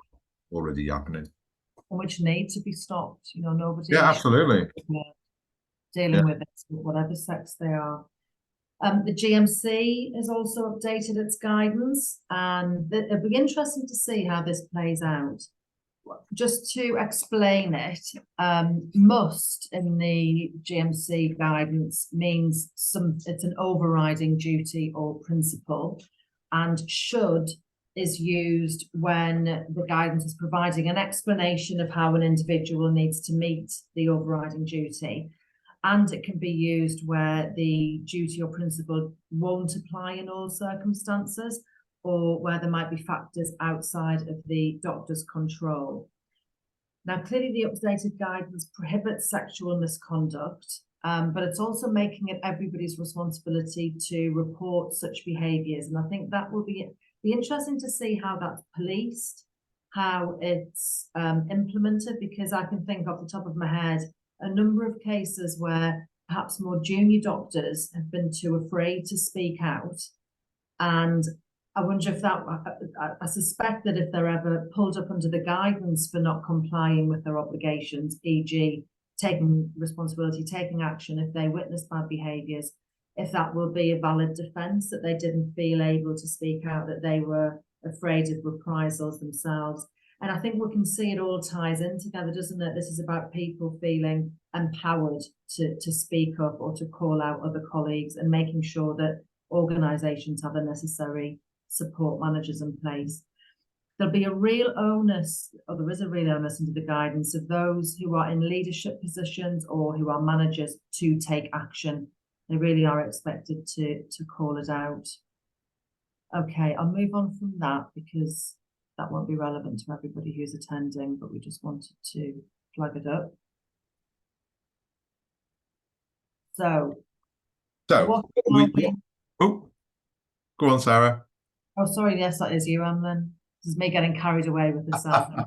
already happening, and which need to be stopped. You know, nobody absolutely dealing with it, whatever sex they are. The GMC has also updated its guidance, and it'll be interesting to see how this plays out. Just to explain it, must in the GMC guidance means it's an overriding duty or principle, and should is used when the guidance is providing an explanation of how an individual needs to meet the overriding duty. And it can be used where the duty or principle won't apply in all circumstances, or where there might be factors outside of the doctor's control. Now, clearly the updated guidance prohibits sexual misconduct, but it's also making it everybody's responsibility to report such behaviours. And I think that will be interesting to see how that's policed, how it's implemented, because I can think off the top of my head a number of cases where perhaps more junior doctors have been too afraid to speak out. And I wonder if I suspect that if they're ever pulled up under the guidance for not complying with their obligations, e.g. taking responsibility, taking action if they witness bad behaviours, if that will be a valid defence, that they didn't feel able to speak out, that they were afraid of reprisals themselves. And I think we can see it all ties in together, doesn't it? This is about people feeling empowered to speak up or to call out other colleagues, and making sure that organisations have the necessary support managers in place. There'll be a real onus, or there is a real onus under the guidance of those who are in leadership positions or who are managers to take action. They really are expected to call it out. Okay, I'll move on from that because that won't be relevant to everybody who's attending, but we just wanted to flag it up. So oh, go on, Sarah. Oh, sorry, yes, that is you, Emlyn. This is me getting carried away with the sound.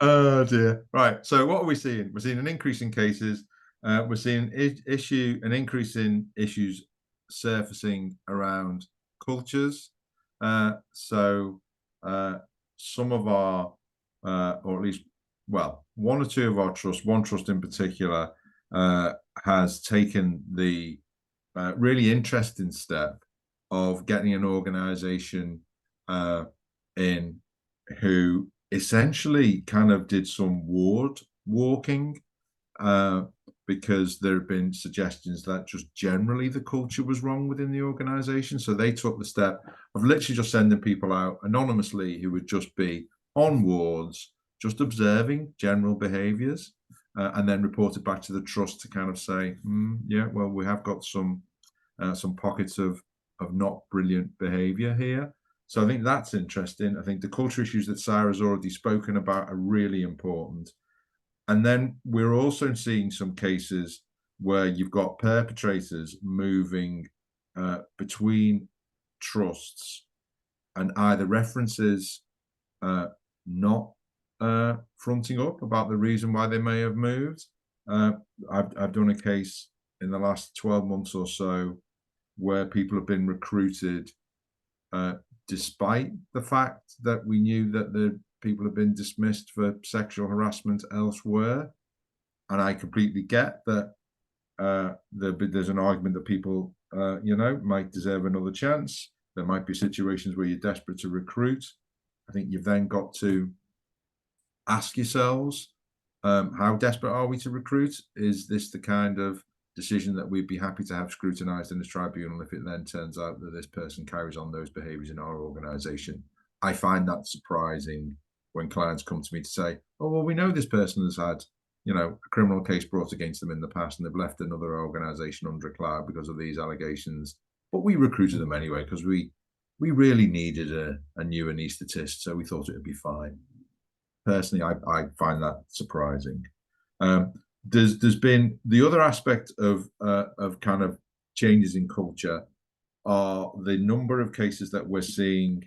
Oh dear. Right. So what are we seeing? We're seeing an increase in cases. We're seeing an increase in issues surfacing around cultures. So some of our, or at least, well, one or two of our trusts, one trust in particular, has taken the really interesting step of getting an organization in who essentially kind of did some ward walking, because there have been suggestions that just generally the culture was wrong within the organization. So they took the step of literally just sending people out anonymously who would just be on wards, just observing general behaviors, and then report it back to the trust to kind of say, yeah, well, we have got some pockets of not brilliant behavior here. So I think that's interesting. I think the culture issues that Sarah's already spoken about are really important. And then we're also seeing some cases where you've got perpetrators moving between trusts, and either references not fronting up about the reason why they may have moved. I've done a case in the last 12 months or so where people have been recruited despite the fact that we knew that the people have been dismissed for sexual harassment elsewhere. And I completely get that there's an argument that people, might deserve another chance. There might be situations where you're desperate to recruit. I think you've then got to ask yourselves, how desperate are we to recruit? Is this the kind of decision that we'd be happy to have scrutinized in this tribunal if it then turns out that this person carries on those behaviors in our organization? I find that surprising when clients come to me to say, oh, well, we know this person has had, a criminal case brought against them in the past and they've left another organization under a cloud because of these allegations. But we recruited them anyway because we really needed a new anaesthetist, so we thought it would be fine. Personally, I find that surprising. There's been the other aspect of kind of changes in culture are the number of cases that we're seeing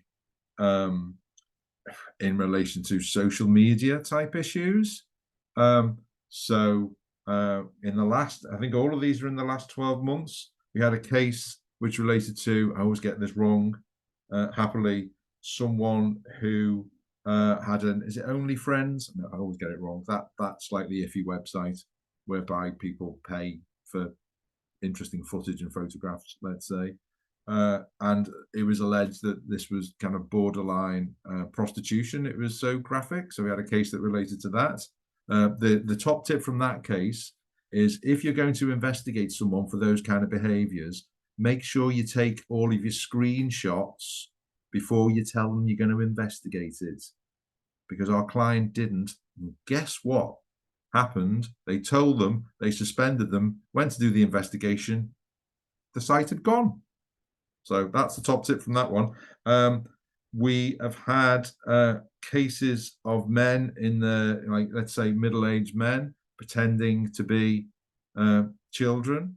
in relation to social media type issues. So in the last, I think all of these are in the last 12 months. We had a case which related to, I always get this wrong, happily, someone who had is it OnlyFriends? No, I always get it wrong. That slightly iffy website whereby people pay for interesting footage and photographs, let's say. And it was alleged that this was kind of borderline prostitution. It was so graphic. So we had a case that related to that. The top tip from that case is if you're going to investigate someone for those kind of behaviors, make sure you take all of your screenshots before you tell them you're going to investigate it. Because our client didn't. And guess what happened? They told them, they suspended them, went to do the investigation. The site had gone. So that's the top tip from that one. We have had cases of men in the, let's say, middle-aged men pretending to be children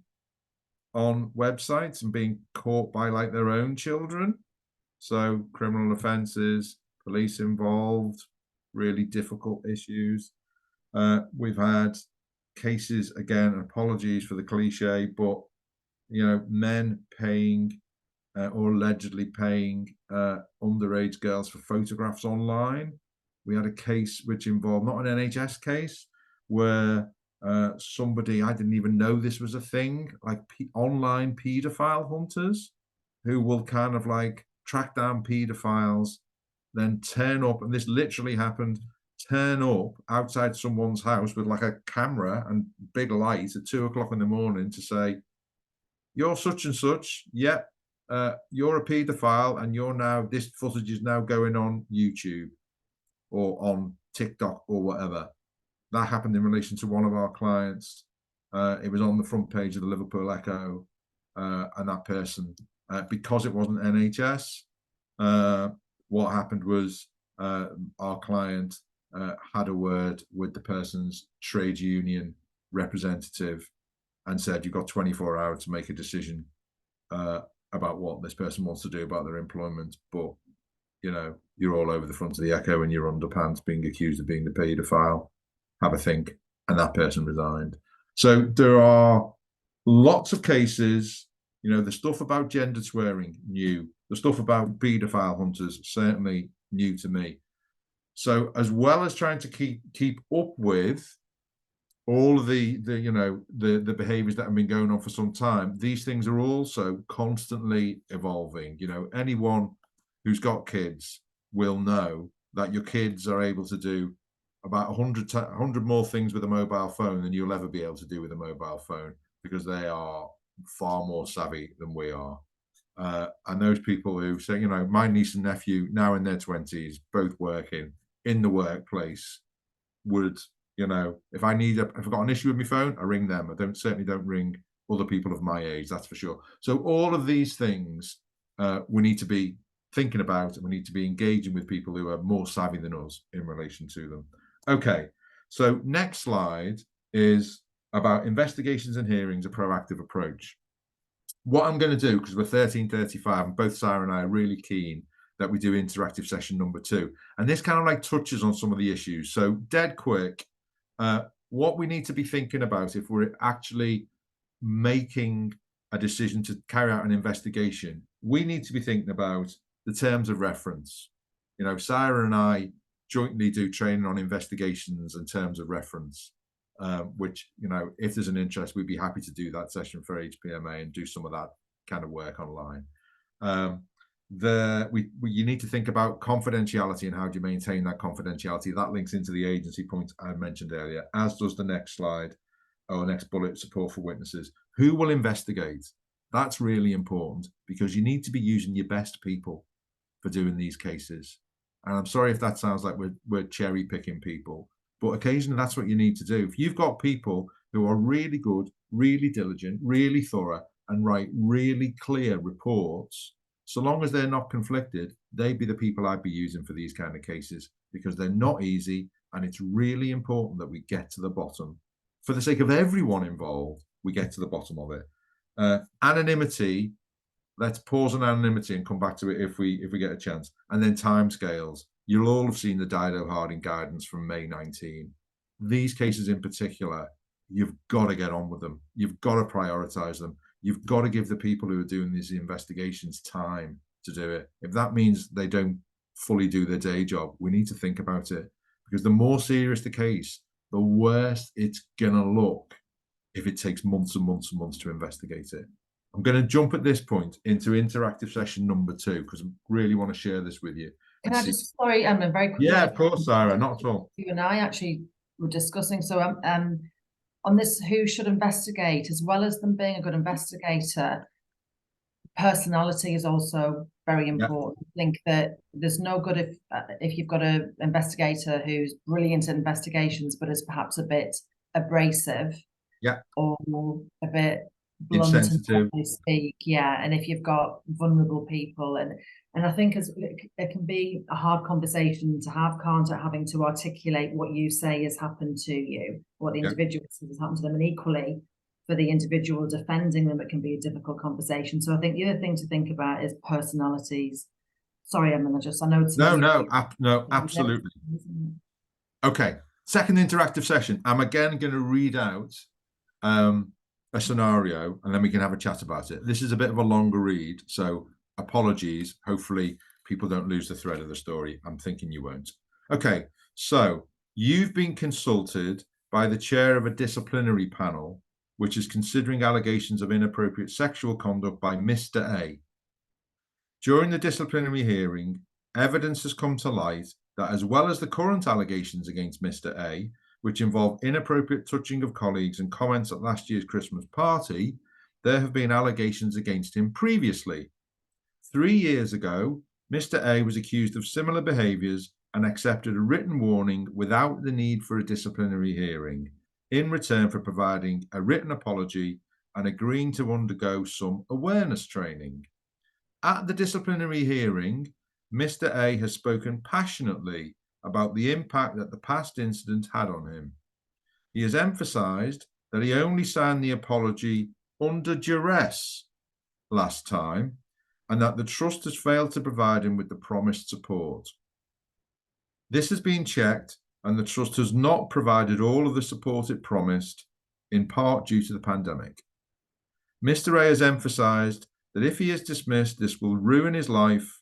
on websites and being caught by their own children. So criminal offences, police involved, really difficult issues. We've had cases, again, apologies for the cliche, but, men paying or allegedly paying underage girls for photographs online. We had a case which involved, not an NHS case, where somebody, I didn't even know this was a thing, online paedophile hunters who will kind of track down paedophiles, then turn up, and this literally happened, turn up outside someone's house with a camera and big light at 2 o'clock in the morning to say, you're such and such, yep, you're a paedophile and you're now, this footage is now going on YouTube or on TikTok or whatever. That happened in relation to one of our clients. It was on the front page of the Liverpool Echo, and that person, because it wasn't NHS, what happened was our client had a word with the person's trade union representative and said, you've got 24 hours to make a decision about what this person wants to do about their employment. But, you're all over the front of the Echo in your underpants being accused of being the paedophile. Have a think. And that person resigned. So there are lots of cases, the stuff about gender swearing, new. The stuff about paedophile hunters, certainly new to me. So as well as trying to keep up with all of the the behaviors that have been going on for some time, these things are also constantly evolving. Anyone who's got kids will know that your kids are able to do about 100 more things with a mobile phone than you'll ever be able to do with a mobile phone, because they are far more savvy than we are. And those people who say, my niece and nephew, now in their 20s, both working in the workplace, would, if I've got an issue with my phone, I ring them. I certainly don't ring other people of my age, that's for sure. So all of these things we need to be thinking about, and we need to be engaging with people who are more savvy than us in relation to them. Okay, so next slide is about investigations and hearings, a proactive approach. What I'm going to do, because we're 13:35 and both Sarah and I are really keen that we do interactive session number 2, and this kind of like touches on some of the issues. So dead quick, what we need to be thinking about if we're actually making a decision to carry out an investigation, we need to be thinking about the terms of reference. Sarah and I jointly do training on investigations and terms of reference, which, if there's an interest, we'd be happy to do that session for HPMA and do some of that kind of work online. You need to think about confidentiality and how do you maintain that confidentiality. That links into the agency point I mentioned earlier, as does the next slide, or next bullet, support for witnesses. Who will investigate? That's really important, because you need to be using your best people for doing these cases. And I'm sorry if that sounds like we're cherry picking people, but occasionally that's what you need to do. If you've got people who are really good, really diligent, really thorough, and write really clear reports, so long as they're not conflicted, they'd be the people I'd be using for these kind of cases, because they're not easy, and it's really important that we get to the bottom. For the sake of everyone involved, we get to the bottom of it. Anonymity, let's pause on anonymity and come back to it if we get a chance. And then timescales. You'll all have seen the Dido Harding guidance from May 19. These cases in particular, you've got to get on with them. You've got to prioritize them. You've got to give the people who are doing these investigations time to do it. If that means they don't fully do their day job, we need to think about it, because the more serious the case, the worse it's going to look if it takes months and months and months to investigate it. I'm going to jump at this point into interactive session number 2, because I really want to share this with you. Can I just, sorry, Emma, very quickly? Yeah, of course, Sarah, not at all. You and I actually were discussing, so on this, who should investigate, as well as them being a good investigator, personality is also very important. I think that there's no good if you've got an investigator who's brilliant at investigations, but is perhaps a bit abrasive, or a bit blunt and they speak, and if you've got vulnerable people, and I think it can be a hard conversation to have, can't it, having to articulate what you say has happened to you, what the individual says has happened to them, and equally for the individual defending them, it can be a difficult conversation. So I think the other thing to think about is personalities. Sorry, Emma, I know it's no, absolutely. Okay, second interactive session. I'm again going to read out a scenario, and then we can have a chat about it. This is a bit of a longer read, so apologies. Hopefully people don't lose the thread of the story. I'm thinking you won't. Okay, so you've been consulted by the chair of a disciplinary panel which is considering allegations of inappropriate sexual conduct by Mr. A. During the disciplinary hearing, evidence has come to light that, as well as the current allegations against Mr. A, which involve inappropriate touching of colleagues and comments at last year's Christmas party, there have been allegations against him previously. 3 years ago, Mr. A was accused of similar behaviours and accepted a written warning without the need for a disciplinary hearing, in return for providing a written apology and agreeing to undergo some awareness training. At the disciplinary hearing, Mr. A has spoken passionately about the impact that the past incident had on him. He has emphasised that he only signed the apology under duress last time, and that the trust has failed to provide him with the promised support. This has been checked, and the trust has not provided all of the support it promised, in part due to the pandemic. Mr. A has emphasised that if he is dismissed, this will ruin his life,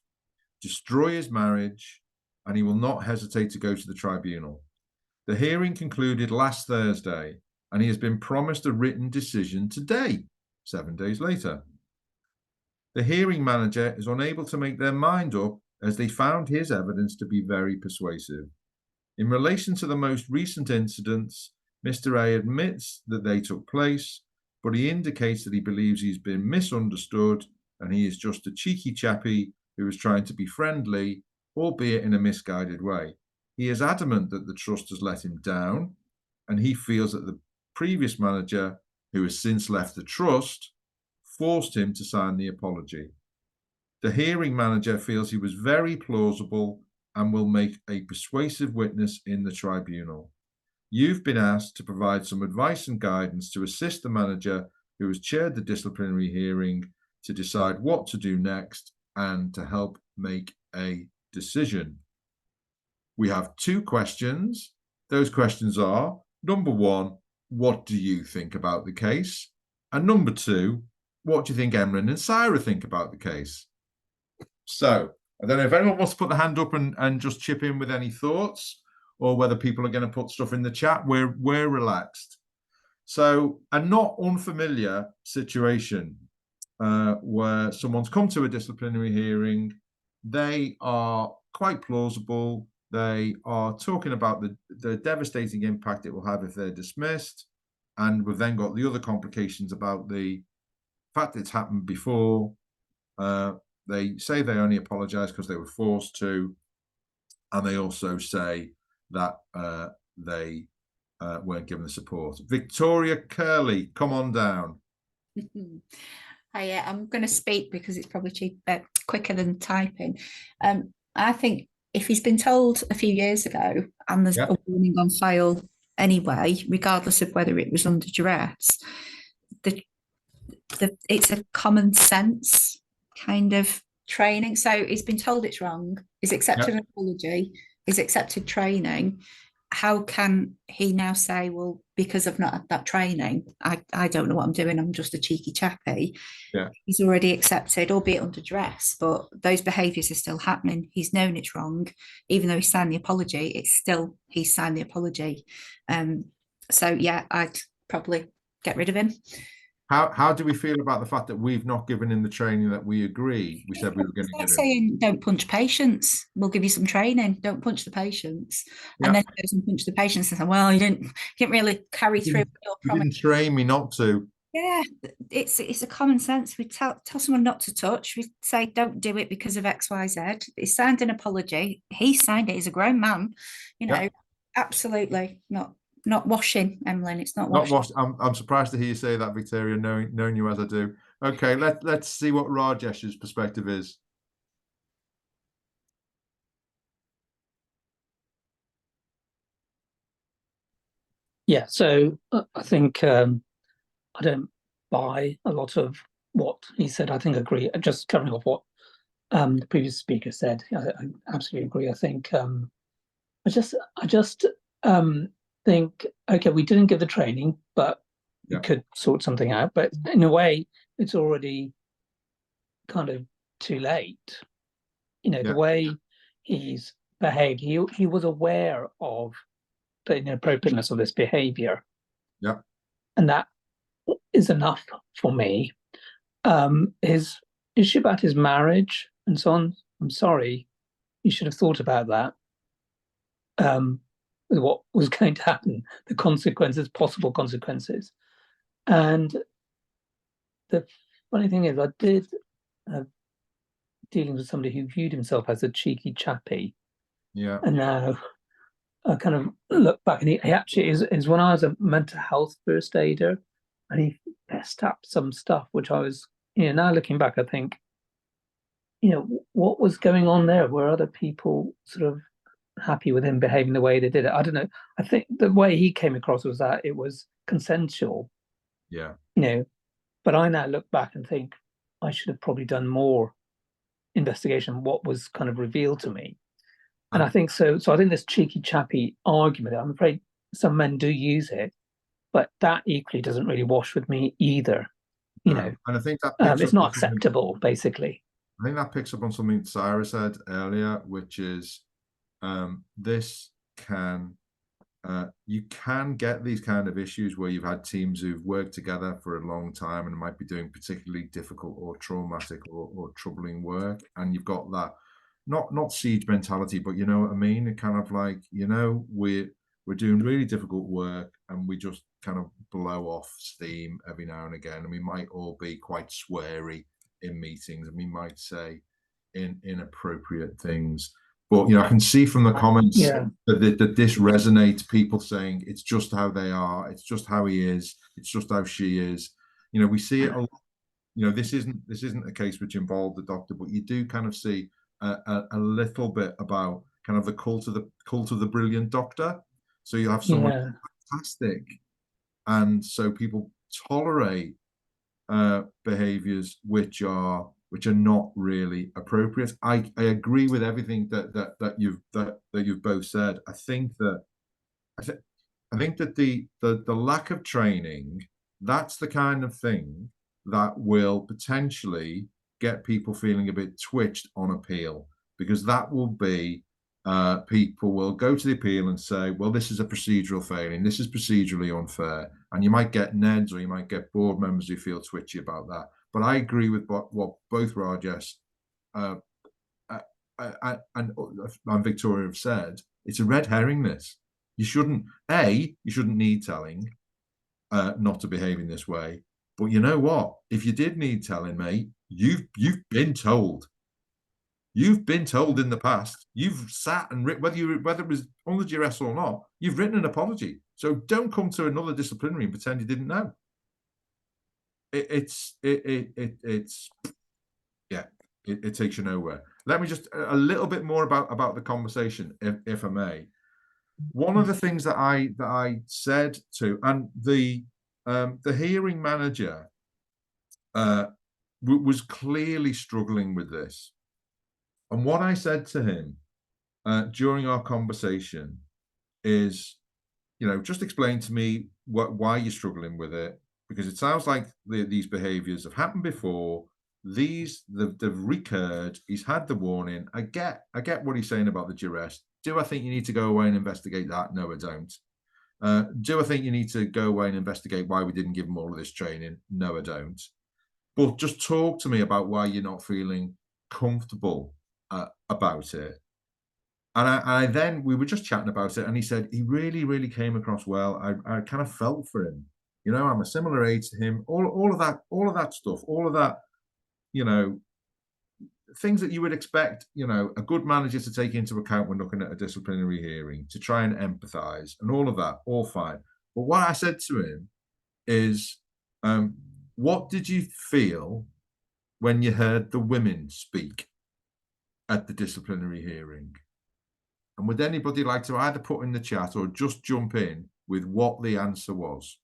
destroy his marriage, and he will not hesitate to go to the tribunal. The hearing concluded last Thursday, and he has been promised a written decision today, 7 days later. The hearing manager is unable to make their mind up as they found his evidence to be very persuasive. In relation to the most recent incidents, Mr. A admits that they took place, but he indicates that he believes he's been misunderstood and he is just a cheeky chappie who is trying to be friendly, albeit in a misguided way. He is adamant that the trust has let him down, and he feels that the previous manager, who has since left the trust, forced him to sign the apology. The hearing manager feels he was very plausible and will make a persuasive witness in the tribunal. You've been asked to provide some advice and guidance to assist the manager who has chaired the disciplinary hearing to decide what to do next and to help make a decision. We have 2 questions. Those questions are, number 1, what do you think about the case? And number 2, what do you think Emlyn and Sarah think about the case? So, I don't know if anyone wants to put the hand up and just chip in with any thoughts, or whether people are going to put stuff in the chat. We're relaxed. So, a not unfamiliar situation where someone's come to a disciplinary hearing. They are quite plausible. They are talking about the devastating impact it will have if they're dismissed. And we've then got the other complications about the fact it's happened before. They say they only apologise because they were forced to. And they also say that they weren't given the support. Victoria Curley, come on down. I'm going to speak because it's probably quicker than typing. I think if he's been told a few years ago and there's a warning on file anyway, regardless of whether it was under duress, it's a common sense kind of training. So he's been told it's wrong, he's accepted an apology, he's accepted training. How can he now say, well, because I've not had that training, I don't know what I'm doing, I'm just a cheeky chappy? Yeah. He's already accepted, albeit under duress, but those behaviours are still happening. He's known it's wrong. Even though he signed the apology, it's still, he signed the apology. So yeah, I'd probably get rid of him. How do we feel about the fact that we've not given him the training that we agree? We said we were going to give him. Saying, don't punch patients. We'll give you some training. Don't punch the patients. And then he goes and punch the patients and say, well, you didn't really carry through your promise. You didn't train me not to. Yeah, it's a common sense. We tell someone not to touch. We say, don't do it because of X, Y, Z. He signed an apology. He signed it. He's a grown man. You know, absolutely not washing, Emlyn. It's not washing. I'm surprised to hear you say that, Victoria, knowing you as I do. Okay, let's see what Rajesh's perspective is. Yeah, so I think I don't buy a lot of what he said. I think I agree. Just covering off what the previous speaker said, I absolutely agree. I think I just think, okay, we didn't give the training, but we could sort something out. But in a way, it's already kind of too late. You know, the way he's behaved, he was aware of the inappropriateness of this behavior. Yeah. And that is enough for me. His issue about his marriage and so on, I'm sorry, you should have thought about that. What was going to happen, the consequences, possible consequences. And the funny thing is, I did dealing with somebody who viewed himself as a cheeky chappy. Yeah. And now I kind of look back, and he actually is when I was a mental health first aider, and he messed up some stuff, which I was, now looking back, I think, what was going on there? Were other people sort of happy with him behaving the way they did it? I don't know. I think the way he came across was that it was consensual. Yeah. But I now look back and think I should have probably done more investigation, what was kind of revealed to me. And I think so I think this cheeky chappy argument, I'm afraid some men do use it, but that equally doesn't really wash with me either. And I think that it's not acceptable, basically. I think that picks up on something Sarah said earlier, which is this can you can get these kind of issues where you've had teams who've worked together for a long time and might be doing particularly difficult or traumatic or troubling work, and you've got that not siege mentality, but you know what I mean? It kind of like, you know, we're doing really difficult work and we just kind of blow off steam every now and again, and we might all be quite sweary in meetings, and we might say inappropriate things. But you know, I can see from the comments that this resonates. People saying it's just how they are, it's just how he is, it's just how she is. You know, we see it a lot. You know, this isn't a case which involved the doctor, but you do kind of see a little bit about kind of the cult of the brilliant doctor. So you have someone fantastic, and so people tolerate behaviors which are not really appropriate. I agree with everything that you've both said. I think that the lack of training, that's the kind of thing that will potentially get people feeling a bit twitched on appeal, because that will be people will go to the appeal and say, well, this is a procedural failing, this is procedurally unfair, and you might get NEDs or you might get board members who feel twitchy about that. But I agree with what both Rajesh and Victoria have said. It's a red herring, this. You shouldn't need telling not to behave in this way. But you know what? If you did need telling, mate, you've been told. You've been told in the past. You've sat and whether it was under duress or not, you've written an apology. So don't come to another disciplinary and pretend you didn't know. It takes you nowhere. Let me just a little bit more about the conversation, if I may. One of the things that I said to, and the hearing manager was clearly struggling with this. And what I said to him during our conversation is, you know, just explain to me why you're struggling with it, because it sounds like these behaviours have happened before. They've recurred. He's had the warning. I get what he's saying about the duress. Do I think you need to go away and investigate that? No, I don't. Do I think you need to go away and investigate why we didn't give him all of this training? No, I don't. But just talk to me about why you're not feeling comfortable about it. And I then we were just chatting about it, and he said he really, really came across well. I kind of felt for him. You know, I'm a similar age to him. All of that stuff, all of that, you know, things that you would expect, you know, a good manager to take into account when looking at a disciplinary hearing, to try and empathise and all of that, all fine. But what I said to him is, what did you feel when you heard the women speak at the disciplinary hearing? And would anybody like to either put in the chat or just jump in with what the answer was?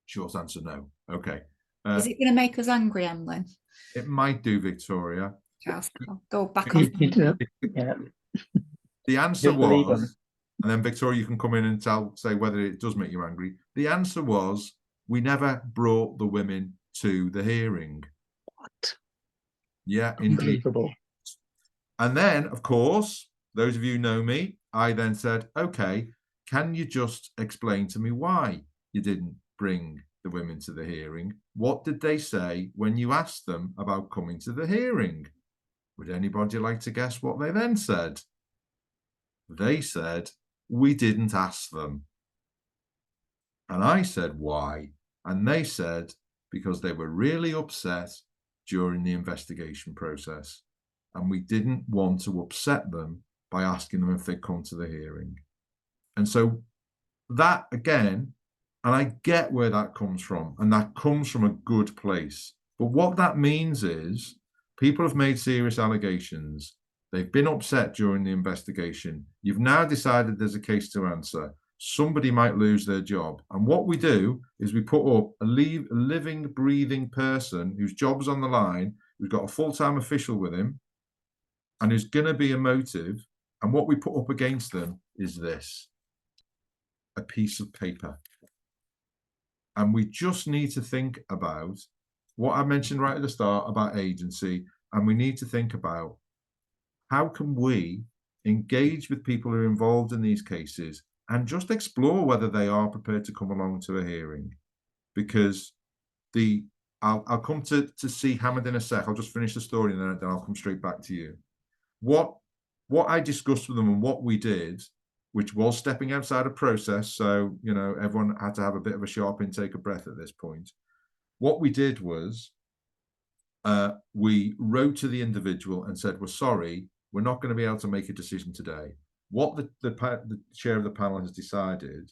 Short answer, no. Okay. Is it going to make us angry, Emlyn? It might do, Victoria. I'll go back off. Yeah. The answer believe was, them. and then Victoria, you can come in and say whether it does make you angry. The answer was, we never brought the women to the hearing. What? Yeah, indeed. Unbelievable. And then, of course, those of you who know me, I then said, okay, can you just explain to me why you didn't bring the women to the hearing? What did they say when you asked them about coming to the hearing? Would anybody like to guess what they then said? They said, we didn't ask them. And I said, why? And they said, because they were really upset during the investigation process. And we didn't want to upset them by asking them if they'd come to the hearing. And so that, again, and I get where that comes from, and that comes from a good place. But what that means is people have made serious allegations. They've been upset during the investigation. You've now decided there's a case to answer. Somebody might lose their job. And what we do is we put up a living, breathing person whose job's on the line, who's got a full-time official with him, and who's going to be emotive. And what we put up against them is this, a piece of paper. And we just need to think about what I mentioned right at the start about agency. And we need to think about how can we engage with people who are involved in these cases and just explore whether they are prepared to come along to a hearing? Because I'll come to see Hammond in a sec. I'll just finish the story and then I'll come straight back to you. What I discussed with them and what we did, which was stepping outside of process, so you know, everyone had to have a bit of a sharp intake of breath at this point. What we did was we wrote to the individual and said, we're sorry, we're not going to be able to make a decision today. What the chair of the panel has decided,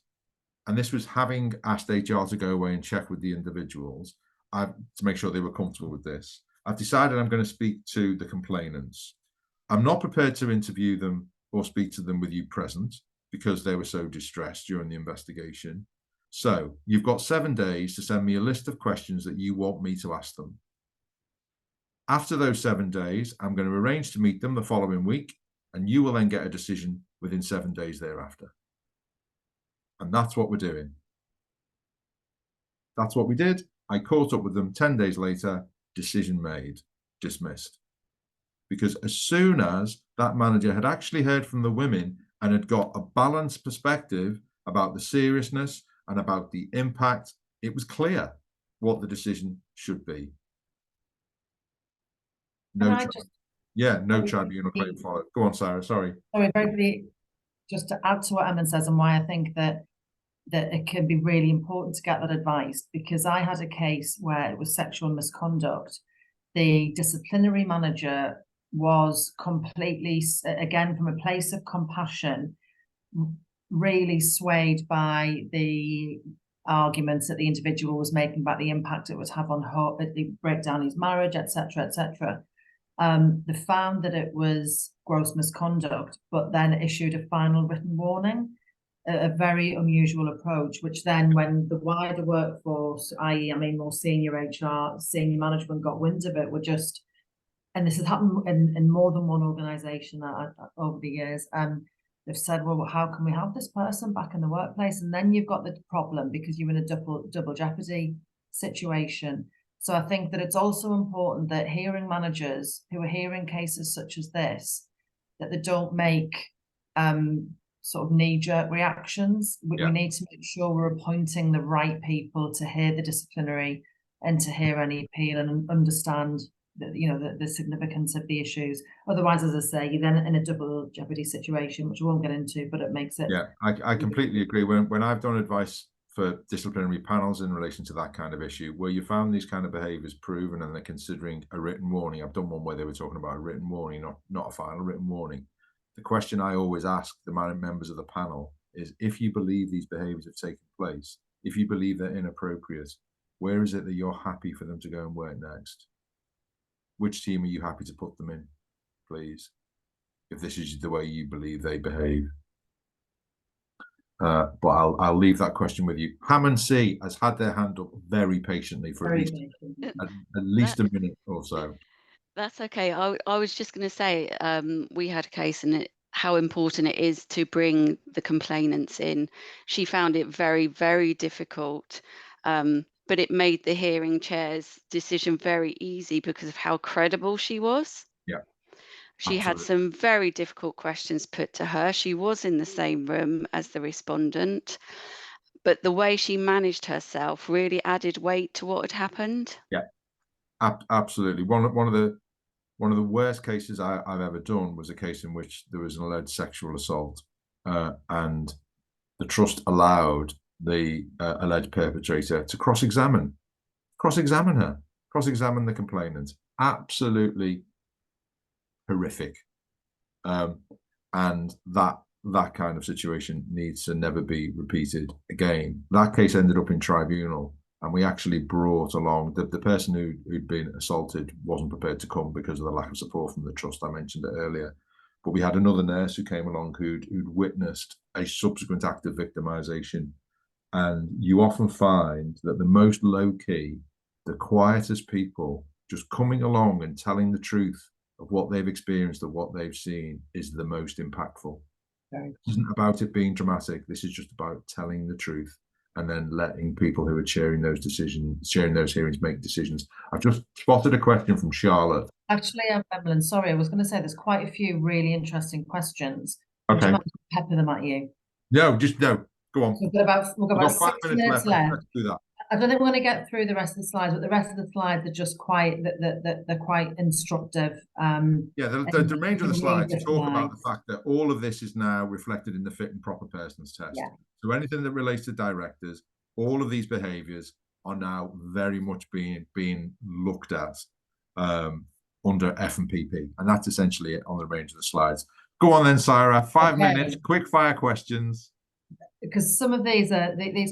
and this was having asked HR to go away and check with the individuals to make sure they were comfortable with this. I've decided I'm going to speak to the complainants. I'm not prepared to interview them or speak to them with you present because they were so distressed during the investigation. So you've got 7 days to send me a list of questions that you want me to ask them. After those 7 days, I'm going to arrange to meet them the following week, and you will then get a decision within 7 days thereafter. And that's what we're doing. That's what we did. I caught up with them 10 days later, decision made, dismissed. Because as soon as that manager had actually heard from the women and had got a balanced perspective about the seriousness and about the impact, it was clear what the decision should be. No tribunal claim followed. Go on, Sarah, sorry. Sorry, very just to add to what Emma says and why I think that it can be really important to get that advice, because I had a case where it was sexual misconduct. The disciplinary manager was completely, again, from a place of compassion, really swayed by the arguments that the individual was making about the impact it would have on her, the breakdown his marriage, etc., etc. They found that it was gross misconduct, but then issued a final written warning, a very unusual approach, which then when the wider workforce, i.e. I mean more senior HR, senior management got wind of it, were just, and this has happened in more than one organisation over the years, they've said, well, how can we have this person back in the workplace? And then you've got the problem because you're in a double jeopardy situation. So I think that it's also important that hearing managers who are hearing cases such as this, that they don't make sort of knee-jerk reactions. We need to make sure we're appointing the right people to hear the disciplinary and to hear any appeal and understand that, you know, the significance of the issues. Otherwise, as I say, you're then in a double jeopardy situation, which we won't get into, but it makes it. Yeah, I completely agree. When I've done advice for disciplinary panels in relation to that kind of issue, where you found these kind of behaviours proven and they're considering a written warning. I've done one where they were talking about a written warning, not a final written warning. The question I always ask the members of the panel is, if you believe these behaviours have taken place, if you believe they're inappropriate, where is it that you're happy for them to go and work next? Which team are you happy to put them in, please? If this is the way you believe they behave. But I'll leave that question with you. Hammond C has had their hand up very patiently for at least a minute or so. That's okay. I was just going to say, we had a case and how important it is to bring the complainants in. She found it very, very difficult, but it made the hearing chair's decision very easy because of how credible she was. Yeah. She had some very difficult questions put to her. She was in the same room as the respondent, but the way she managed herself really added weight to what had happened. Yeah, absolutely. One of the worst cases I've ever done was a case in which there was an alleged sexual assault, and the trust allowed the alleged perpetrator to cross-examine the complainant. Absolutely horrific, and that kind of situation needs to never be repeated again. That case ended up in tribunal, and we actually brought along the person who'd been assaulted wasn't prepared to come because of the lack of support from the trust. I mentioned it earlier, but we had another nurse who came along who'd witnessed a subsequent act of victimization. And you often find that the most low-key, the quietest people, just coming along and telling the truth of what they've experienced, of what they've seen, is the most impactful. It isn't about it being dramatic. This is just about telling the truth and then letting people who are sharing those hearings make decisions. I've just spotted a question from Charlotte. Actually, Evelyn, sorry, I was going to say there's quite a few really interesting questions. Would you Okay. mind if I pepper them at you? No. Go on. We've got about 6 minutes left. Let's do that. I don't think we're going to get through the rest of the slides, but the rest of the slides are just quite they're quite instructive. Yeah, the remainder of the slides talk about the slides. fact that all of this is now reflected in the fit and proper persons test. Yeah. So anything that relates to directors, all of these behaviours are now very much being looked at under F&PP, and that's essentially it on the range of the slides. Go on then, Sarah. 5 minutes, quick fire questions. Because some of these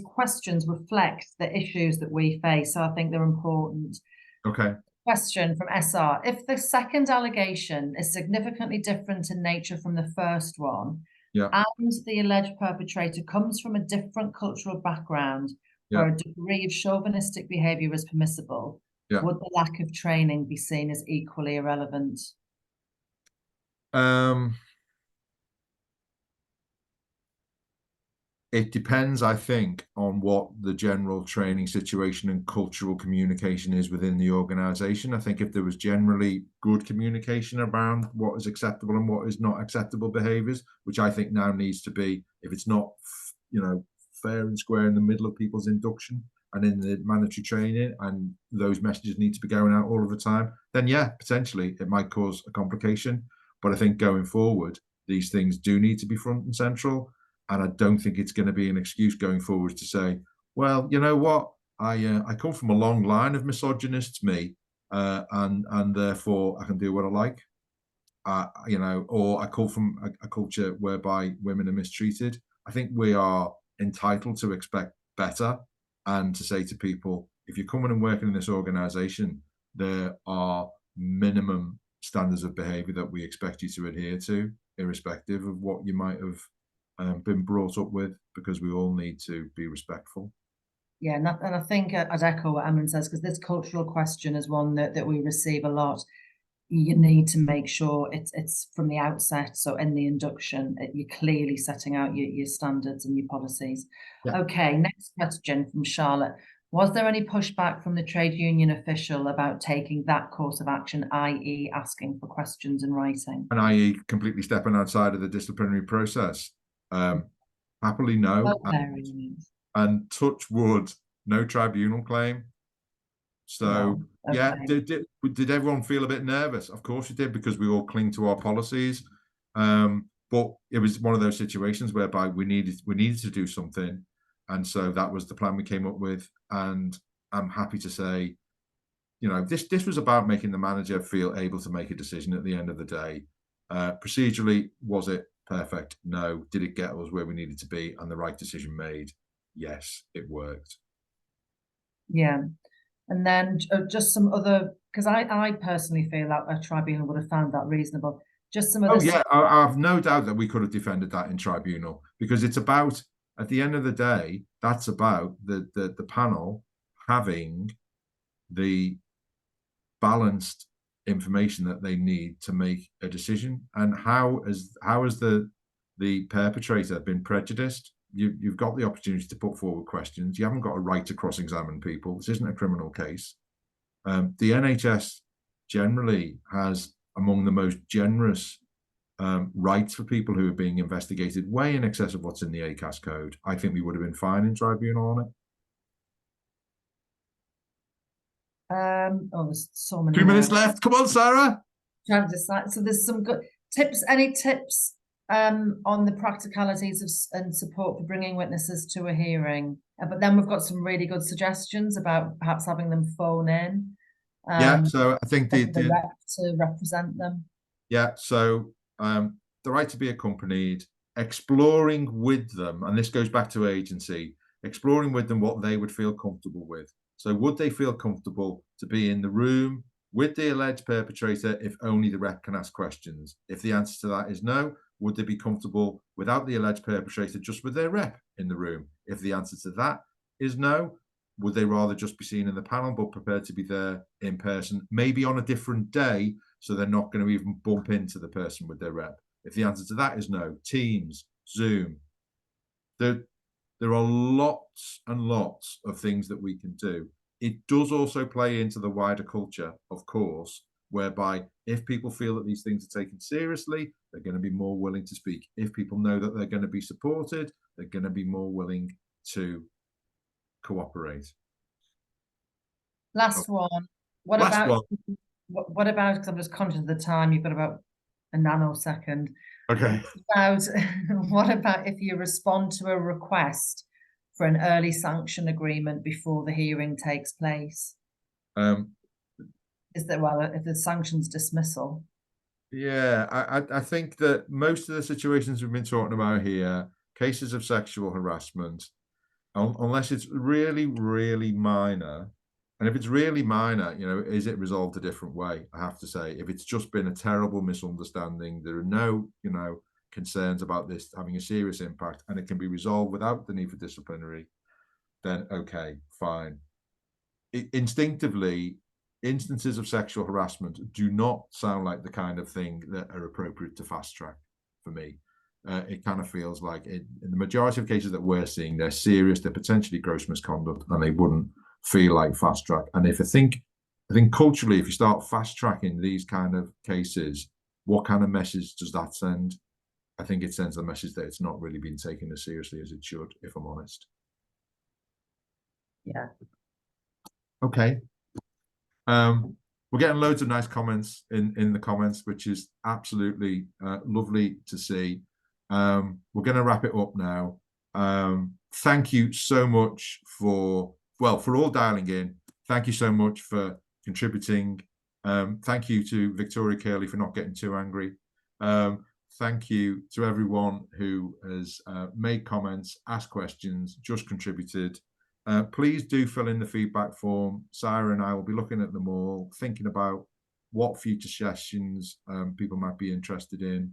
questions reflect the issues that we face, so I think they're important. Okay. Question from SR: if the second allegation is significantly different in nature from the first one, yeah, and the alleged perpetrator comes from a different cultural background, yeah, where a degree of chauvinistic behaviour is permissible, yeah, would the lack of training be seen as equally irrelevant? It depends, I think, on what the general training situation and cultural communication is within the organisation. I think if there was generally good communication around what is acceptable and what is not acceptable behaviours, which I think now needs to be, if it's not, fair and square in the middle of people's induction and in the mandatory training, and those messages need to be going out all of the time, then yeah, potentially it might cause a complication. But I think going forward, these things do need to be front and central. And I don't think it's going to be an excuse going forward to say, well, you know what, I come from a long line of misogynists, me, and therefore I can do what I like, or I come from a culture whereby women are mistreated. I think we are entitled to expect better, and to say to people, if you're coming and working in this organisation, there are minimum standards of behaviour that we expect you to adhere to, irrespective of what you might have been brought up with, because we all need to be respectful. Yeah, and I think I'd echo what Emlyn says, because this cultural question is one that we receive a lot. You need to make sure it's from the outset. So in the induction, you're clearly setting out your standards and your policies. Yeah. Okay, next question from Charlotte. Was there any pushback from the trade union official about taking that course of action, i.e. asking for questions in writing? And i.e. completely stepping outside of the disciplinary process? Happily no. And touch wood, no tribunal claim. So no. Okay. Yeah, did everyone feel a bit nervous? Of course it did, because we all cling to our policies. But it was one of those situations whereby we needed to do something, and so that was the plan we came up with. And I'm happy to say, this was about making the manager feel able to make a decision at the end of the day. Procedurally, was it perfect? No. Did it get us where we needed to be and the right decision made? Yes, it worked. Yeah. And then just some other, because I personally feel that a tribunal would have found that reasonable. Just some other. Oh yeah, I have no doubt that we could have defended that in tribunal, because it's about, at the end of the day, that's about the panel having the balanced information that they need to make a decision. And how has the perpetrator been prejudiced? You've got the opportunity to put forward questions. You haven't got a right to cross-examine people. This isn't a criminal case. The NHS generally has among the most generous rights for people who are being investigated, way in excess of what's in the ACAS code. I think we would have been fine in tribunal on it. There's so many. 2 minutes left. Come on, Sarah. Trying to decide. So there's some good tips. Any tips on the practicalities and support for bringing witnesses to a hearing? But then we've got some really good suggestions about perhaps having them phone in. Yeah, so I think the rep to represent them. Yeah, so the right to be accompanied, exploring with them, and this goes back to agency, exploring with them what they would feel comfortable with. So would they feel comfortable to be in the room with the alleged perpetrator if only the rep can ask questions? If the answer to that is no, would they be comfortable without the alleged perpetrator, just with their rep in the room? If the answer to that is no, would they rather just be seen in the panel but prepared to be there in person, maybe on a different day, so they're not going to even bump into the person with their rep? If the answer to that is no, Teams, Zoom. There are lots and lots of things that we can do. it does also play into the wider culture, of course, whereby if people feel that these things are taken seriously, they're going to be more willing to speak. If people know that they're going to be supported, they're going to be more willing to cooperate. Last one. What Last about one. what about, because I'm just conscious of the time, you've got about a nanosecond. Okay. What about if you respond to a request for an early sanction agreement before the hearing takes place? Is that, well, if the sanctions dismissal? Yeah, I think that most of the situations we've been talking about here, cases of sexual harassment, unless it's really, really minor, and if it's really minor, you know, is it resolved a different way? I have to say, if it's just been a terrible misunderstanding, there are no, you know, concerns about this having a serious impact, and it can be resolved without the need for disciplinary, then okay, fine. Instinctively, instances of sexual harassment do not sound like the kind of thing that are appropriate to fast track for me. It kind of feels like in the majority of cases that we're seeing, they're serious, they're potentially gross misconduct, and they wouldn't feel like fast track. And if I think culturally, if you start fast tracking these kind of cases, what kind of message does that send? I think it sends the message that it's not really being taken as seriously as it should, if I'm honest. Yeah. Okay. We're getting loads of nice comments in the comments, which is absolutely lovely to see. We're going to wrap it up now. Thank you so much for all dialing in. Thank you so much for contributing. Thank you to Victoria Curley for not getting too angry. Thank you to everyone who has made comments, asked questions, just contributed. Please do fill in the feedback form. Sarah and I will be looking at them all, thinking about what future sessions people might be interested in.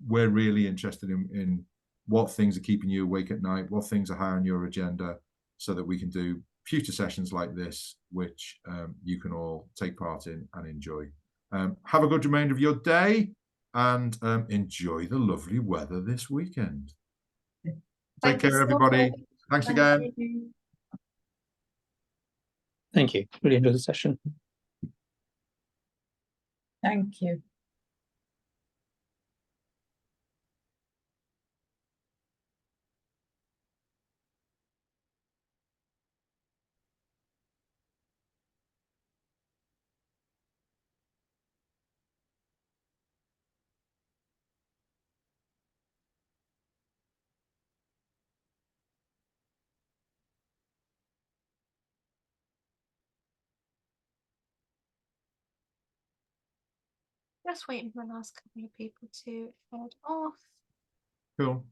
We're really interested in what things are keeping you awake at night, what things are high on your agenda, so that we can do future sessions like this, which you can all take part in and enjoy. Have a good remainder of your day, and enjoy the lovely weather this weekend. Take care, everybody. Thanks again. Thank you. Really enjoyed the session. Thank you. Just waiting for the last couple of people to head off. Cool.